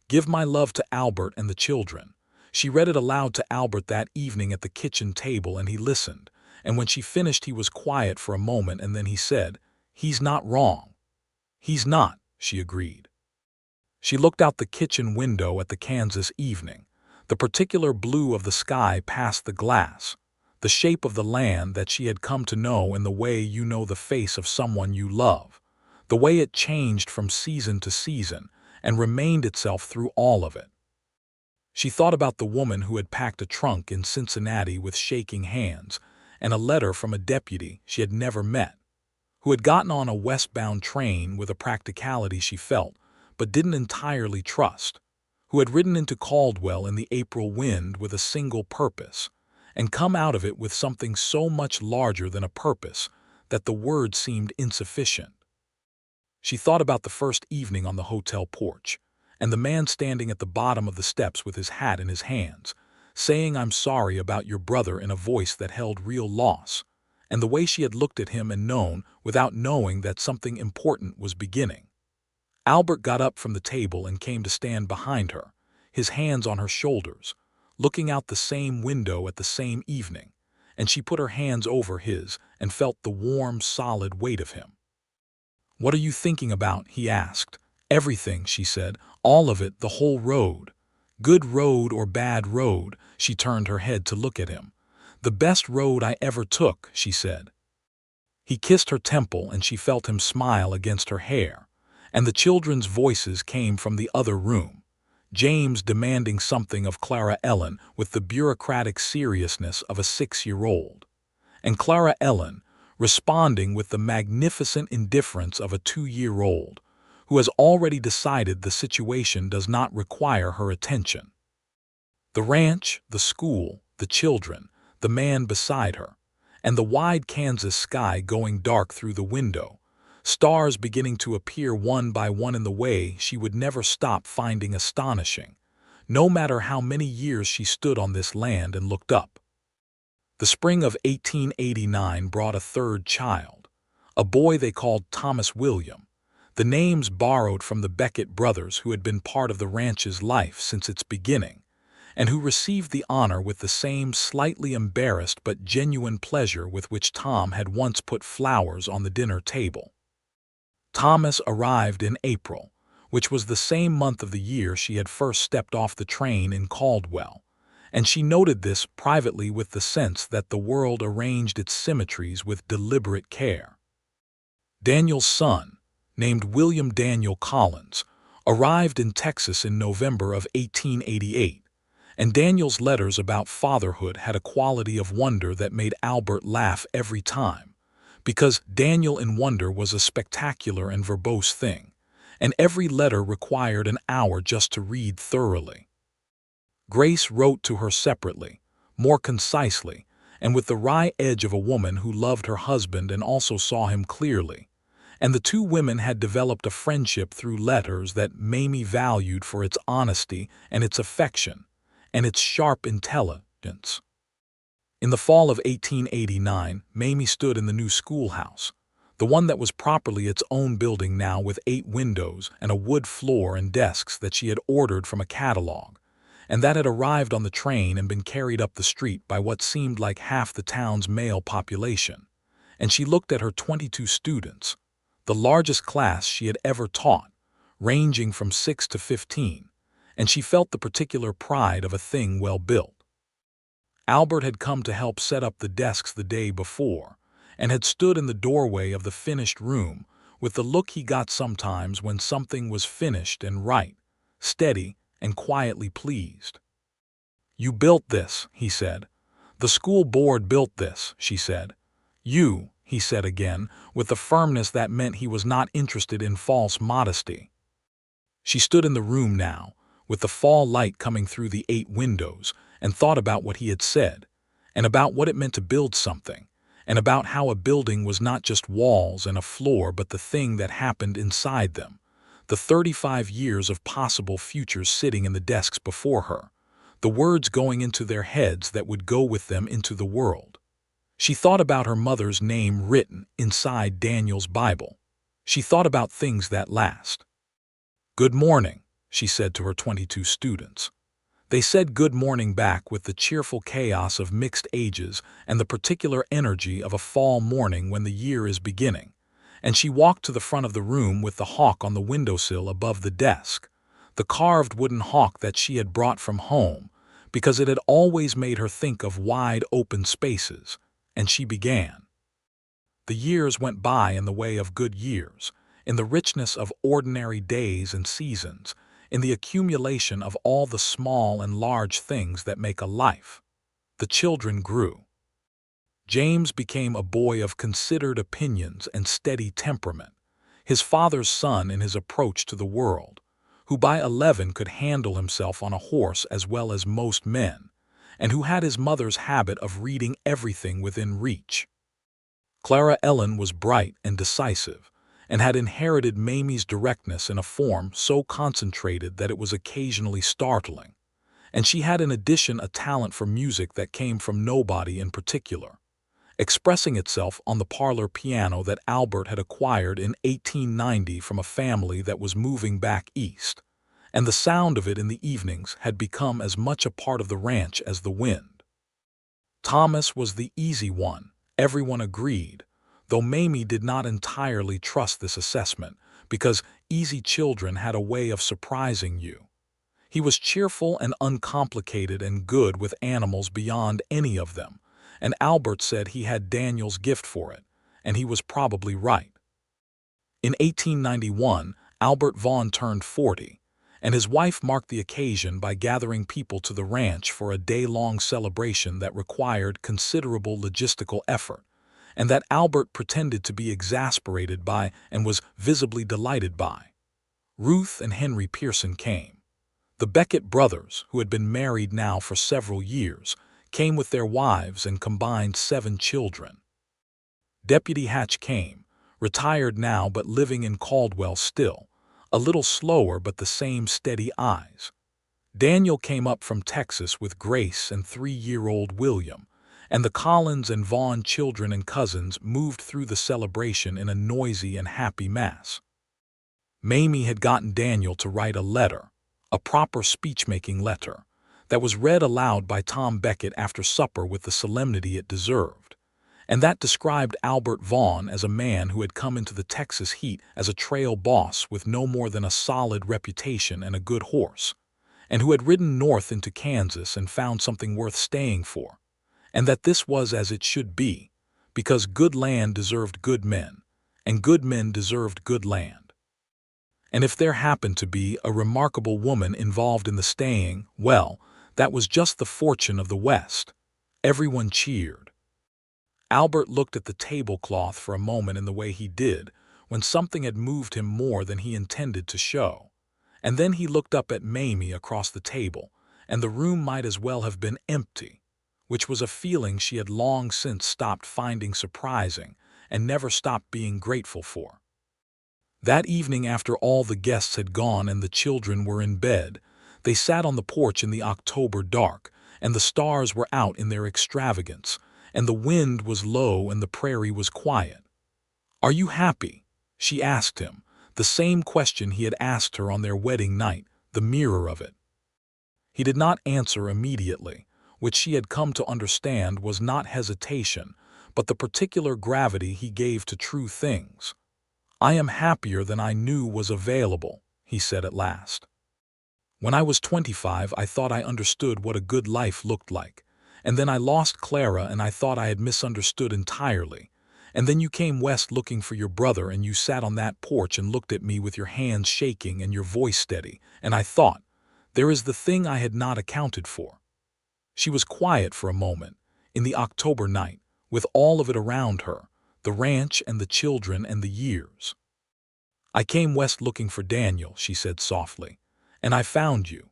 Give my love to Albert and the children." She read it aloud to Albert that evening at the kitchen table, and he listened, and when she finished he was quiet for a moment, and then he said, "He's not wrong." "He's not," she agreed. She looked out the kitchen window at the Kansas evening, the particular blue of the sky past the glass, the shape of the land that she had come to know in the way you know the face of someone you love, the way it changed from season to season and remained itself through all of it. She thought about the woman who had packed a trunk in Cincinnati with shaking hands and a letter from a deputy she had never met, who had gotten on a westbound train with a practicality she felt but didn't entirely trust, who had ridden into Caldwell in the April wind with a single purpose, and come out of it with something so much larger than a purpose that the word seemed insufficient. She thought about the first evening on the hotel porch, and the man standing at the bottom of the steps with his hat in his hands, saying "I'm sorry about your brother" in a voice that held real loss, and the way she had looked at him and known without knowing that something important was beginning. Albert got up from the table and came to stand behind her, his hands on her shoulders, looking out the same window at the same evening, and she put her hands over his and felt the warm, solid weight of him. "What are you thinking about?" he asked. "Everything," she said. "All of it, the whole road." "Good road or bad road?" She turned her head to look at him. "The best road I ever took," she said. He kissed her temple, and she felt him smile against her hair, and the children's voices came from the other room, James demanding something of Clara Ellen with the bureaucratic seriousness of a 6-year-old, and Clara Ellen responding with the magnificent indifference of a 2-year-old who has already decided the situation does not require her attention. The ranch, the school, the children, the man beside her, and the wide Kansas sky going dark through the window, stars beginning to appear one by one in the way she would never stop finding astonishing, no matter how many years she stood on this land and looked up. The spring of 1889 brought a third child, a boy they called Thomas William, the names borrowed from the Beckett brothers who had been part of the ranch's life since its beginning, and who received the honor with the same slightly embarrassed but genuine pleasure with which Tom had once put flowers on the dinner table. Thomas arrived in April, which was the same month of the year she had first stepped off the train in Caldwell, and she noted this privately with the sense that the world arranged its symmetries with deliberate care. Daniel's son, named William Daniel Collins, arrived in Texas in November of 1888, and Daniel's letters about fatherhood had a quality of wonder that made Albert laugh every time, because Daniel in wonder was a spectacular and verbose thing, and every letter required an hour just to read thoroughly. Grace wrote to her separately, more concisely, and with the wry edge of a woman who loved her husband and also saw him clearly, and the two women had developed a friendship through letters that Mamie valued for its honesty and its affection, and its sharp intelligence. In the fall of 1889, Mamie stood in the new schoolhouse, the one that was properly its own building now with 8 windows and a wood floor and desks that she had ordered from a catalog, and that had arrived on the train and been carried up the street by what seemed like half the town's male population. And she looked at her 22 students, the largest class she had ever taught, ranging from 6 to 15, and she felt the particular pride of a thing well built. Albert had come to help set up the desks the day before, and had stood in the doorway of the finished room with the look he got sometimes when something was finished and right, steady, and quietly pleased. "You built this," he said. "The school board built this," she said. "You," he said again, with the firmness that meant he was not interested in false modesty. She stood in the room now, with the fall light coming through the 8 windows, and thought about what he had said, and about what it meant to build something, and about how a building was not just walls and a floor but the thing that happened inside them, the 35 years of possible futures sitting in the desks before her, the words going into their heads that would go with them into the world. She thought about her mother's name written inside Daniel's Bible. She thought about things that last. "Good morning," she said to her 22 students. They said good morning back with the cheerful chaos of mixed ages and the particular energy of a fall morning when the year is beginning, and she walked to the front of the room with the hawk on the windowsill above the desk, the carved wooden hawk that she had brought from home, because it had always made her think of wide open spaces, and she began. The years went by in the way of good years, in the richness of ordinary days and seasons, in the accumulation of all the small and large things that make a life. The children grew. James became a boy of considered opinions and steady temperament, his father's son in his approach to the world, who by 11 could handle himself on a horse as well as most men, and who had his mother's habit of reading everything within reach. Clara Ellen was bright and decisive, and had inherited Mamie's directness in a form so concentrated that it was occasionally startling, and she had in addition a talent for music that came from nobody in particular, expressing itself on the parlor piano that Albert had acquired in 1890 from a family that was moving back east, and the sound of it in the evenings had become as much a part of the ranch as the wind. Thomas was the easy one, everyone agreed, though Mamie did not entirely trust this assessment, because easy children had a way of surprising you. He was cheerful and uncomplicated and good with animals beyond any of them, and Albert said he had Daniel's gift for it, and he was probably right. In 1891, Albert Vaughn turned 40, and his wife marked the occasion by gathering people to the ranch for a day-long celebration that required considerable logistical effort, and that Albert pretended to be exasperated by and was visibly delighted by. Ruth and Henry Pearson came. The Beckett brothers, who had been married now for several years, came with their wives and combined 7 children. Deputy Hatch came, retired now but living in Caldwell still, a little slower but the same steady eyes. Daniel came up from Texas with Grace and 3-year-old William, and the Collins and Vaughn children and cousins moved through the celebration in a noisy and happy mass. Mamie had gotten Daniel to write a letter, a proper speech-making letter, that was read aloud by Tom Beckett after supper with the solemnity it deserved, and that described Albert Vaughn as a man who had come into the Texas heat as a trail boss with no more than a solid reputation and a good horse, and who had ridden north into Kansas and found something worth staying for, and that this was as it should be, because good land deserved good men, and good men deserved good land. And if there happened to be a remarkable woman involved in the staying, well, that was just the fortune of the West. Everyone cheered. Albert looked at the tablecloth for a moment in the way he did when something had moved him more than he intended to show. And then he looked up at Mamie across the table, and the room might as well have been empty, which was a feeling she had long since stopped finding surprising and never stopped being grateful for. That evening, after all the guests had gone and the children were in bed, they sat on the porch in the October dark, and the stars were out in their extravagance, and the wind was low and the prairie was quiet. "Are you happy?" she asked him, the same question he had asked her on their wedding night, the mirror of it. He did not answer immediately, which she had come to understand was not hesitation, but the particular gravity he gave to true things. "I am happier than I knew was available," he said at last. "When I was 25, I thought I understood what a good life looked like, and then I lost Clara and I thought I had misunderstood entirely. And then you came west looking for your brother and you sat on that porch and looked at me with your hands shaking and your voice steady, and I thought, there is the thing I had not accounted for." She was quiet for a moment, in the October night, with all of it around her, the ranch and the children and the years. "I came west looking for Daniel," she said softly, "and I found you."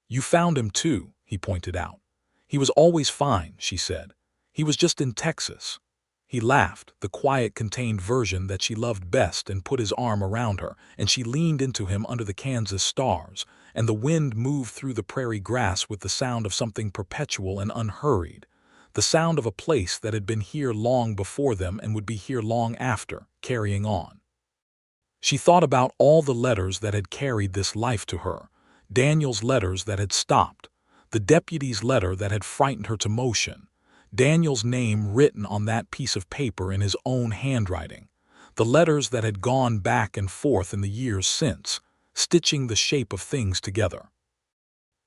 "You found him too," he pointed out. "He was always fine," she said. "He was just in Texas." He laughed, the quiet, contained version that she loved best, and put his arm around her, and she leaned into him under the Kansas stars, and the wind moved through the prairie grass with the sound of something perpetual and unhurried, the sound of a place that had been here long before them and would be here long after, carrying on. She thought about all the letters that had carried this life to her, Daniel's letters that had stopped, the deputy's letter that had frightened her to motion, Daniel's name written on that piece of paper in his own handwriting, the letters that had gone back and forth in the years since, stitching the shape of things together.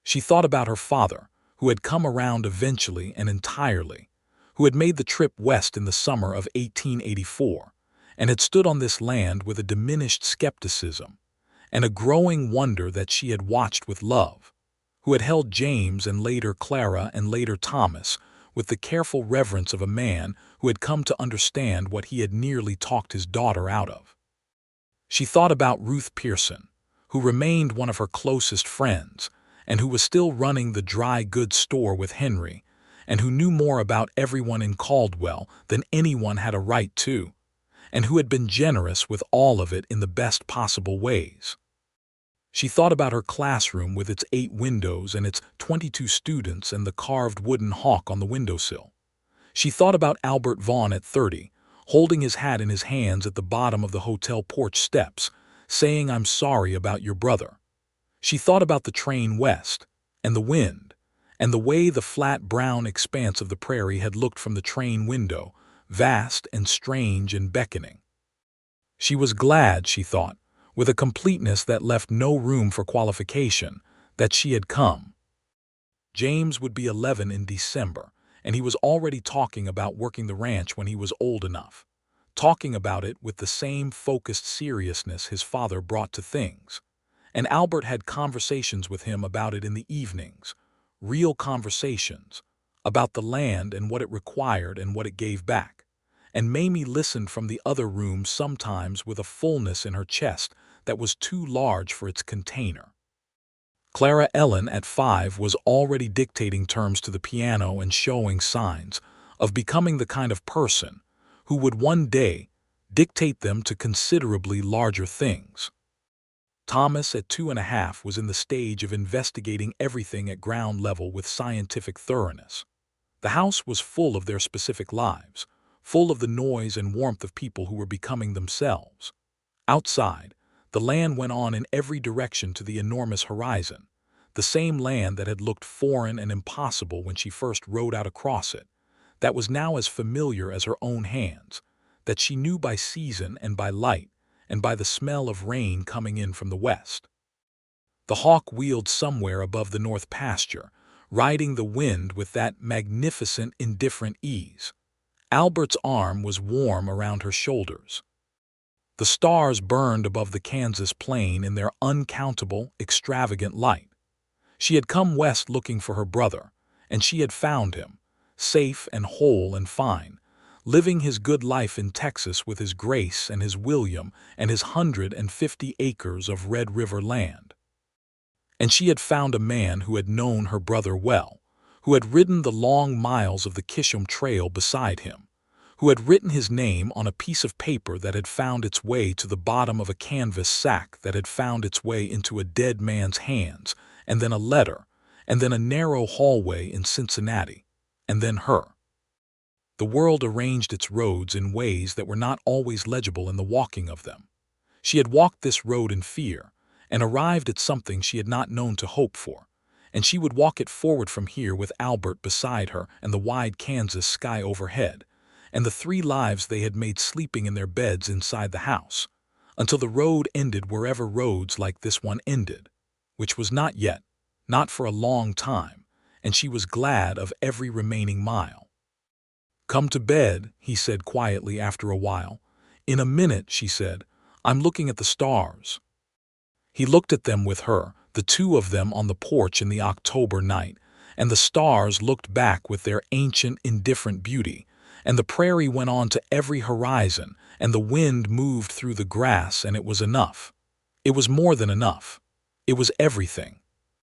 She thought about her father, who had come around eventually and entirely, who had made the trip west in the summer of 1884, and had stood on this land with a diminished skepticism and a growing wonder that she had watched with love, who had held James and later Clara and later Thomas with the careful reverence of a man who had come to understand what he had nearly talked his daughter out of. She thought about Ruth Pearson, who remained one of her closest friends, and who was still running the dry goods store with Henry, and who knew more about everyone in Caldwell than anyone had a right to, and who had been generous with all of it in the best possible ways. She thought about her classroom with its 8 windows and its 22 students and the carved wooden hawk on the windowsill. She thought about Albert Vaughn at 30, holding his hat in his hands at the bottom of the hotel porch steps, saying, "I'm sorry about your brother." She thought about the train west, and the wind, and the way the flat brown expanse of the prairie had looked from the train window, vast and strange and beckoning. She was glad, she thought, with a completeness that left no room for qualification, that she had come. James would be 11 in December, and he was already talking about working the ranch when he was old enough, talking about it with the same focused seriousness his father brought to things. And Albert had conversations with him about it in the evenings, real conversations, about the land and what it required and what it gave back. And Mamie listened from the other room sometimes with a fullness in her chest that was too large for its container. Clara Ellen at 5 was already dictating terms to the piano and showing signs of becoming the kind of person who would one day dictate them to considerably larger things. Thomas at 2.5 was in the stage of investigating everything at ground level with scientific thoroughness. The house was full of their specific lives, full of the noise and warmth of people who were becoming themselves. Outside, the land went on in every direction to the enormous horizon, the same land that had looked foreign and impossible when she first rode out across it, that was now as familiar as her own hands, that she knew by season and by light, and by the smell of rain coming in from the west. The hawk wheeled somewhere above the north pasture, riding the wind with that magnificent, indifferent ease. Albert's arm was warm around her shoulders. The stars burned above the Kansas plain in their uncountable, extravagant light. She had come west looking for her brother, and she had found him, safe and whole and fine, living his good life in Texas with his Grace and his William and his 150 acres of Red River land. And she had found a man who had known her brother well, who had ridden the long miles of the Chisholm Trail beside him, who had written his name on a piece of paper that had found its way to the bottom of a canvas sack that had found its way into a dead man's hands, and then a letter, and then a narrow hallway in Cincinnati, and then her. The world arranged its roads in ways that were not always legible in the walking of them. She had walked this road in fear, and arrived at something she had not known to hope for, and she would walk it forward from here with Albert beside her and the wide Kansas sky overhead, and the 3 lives they had made sleeping in their beds inside the house, until the road ended wherever roads like this one ended, which was not yet, not for a long time, and she was glad of every remaining mile. "Come to bed," he said quietly after a while. "In a minute," she said. "I'm looking at the stars." He looked at them with her, the 2 of them on the porch in the October night, and the stars looked back with their ancient, indifferent beauty, and the prairie went on to every horizon, and the wind moved through the grass, and it was enough. It was more than enough. It was everything.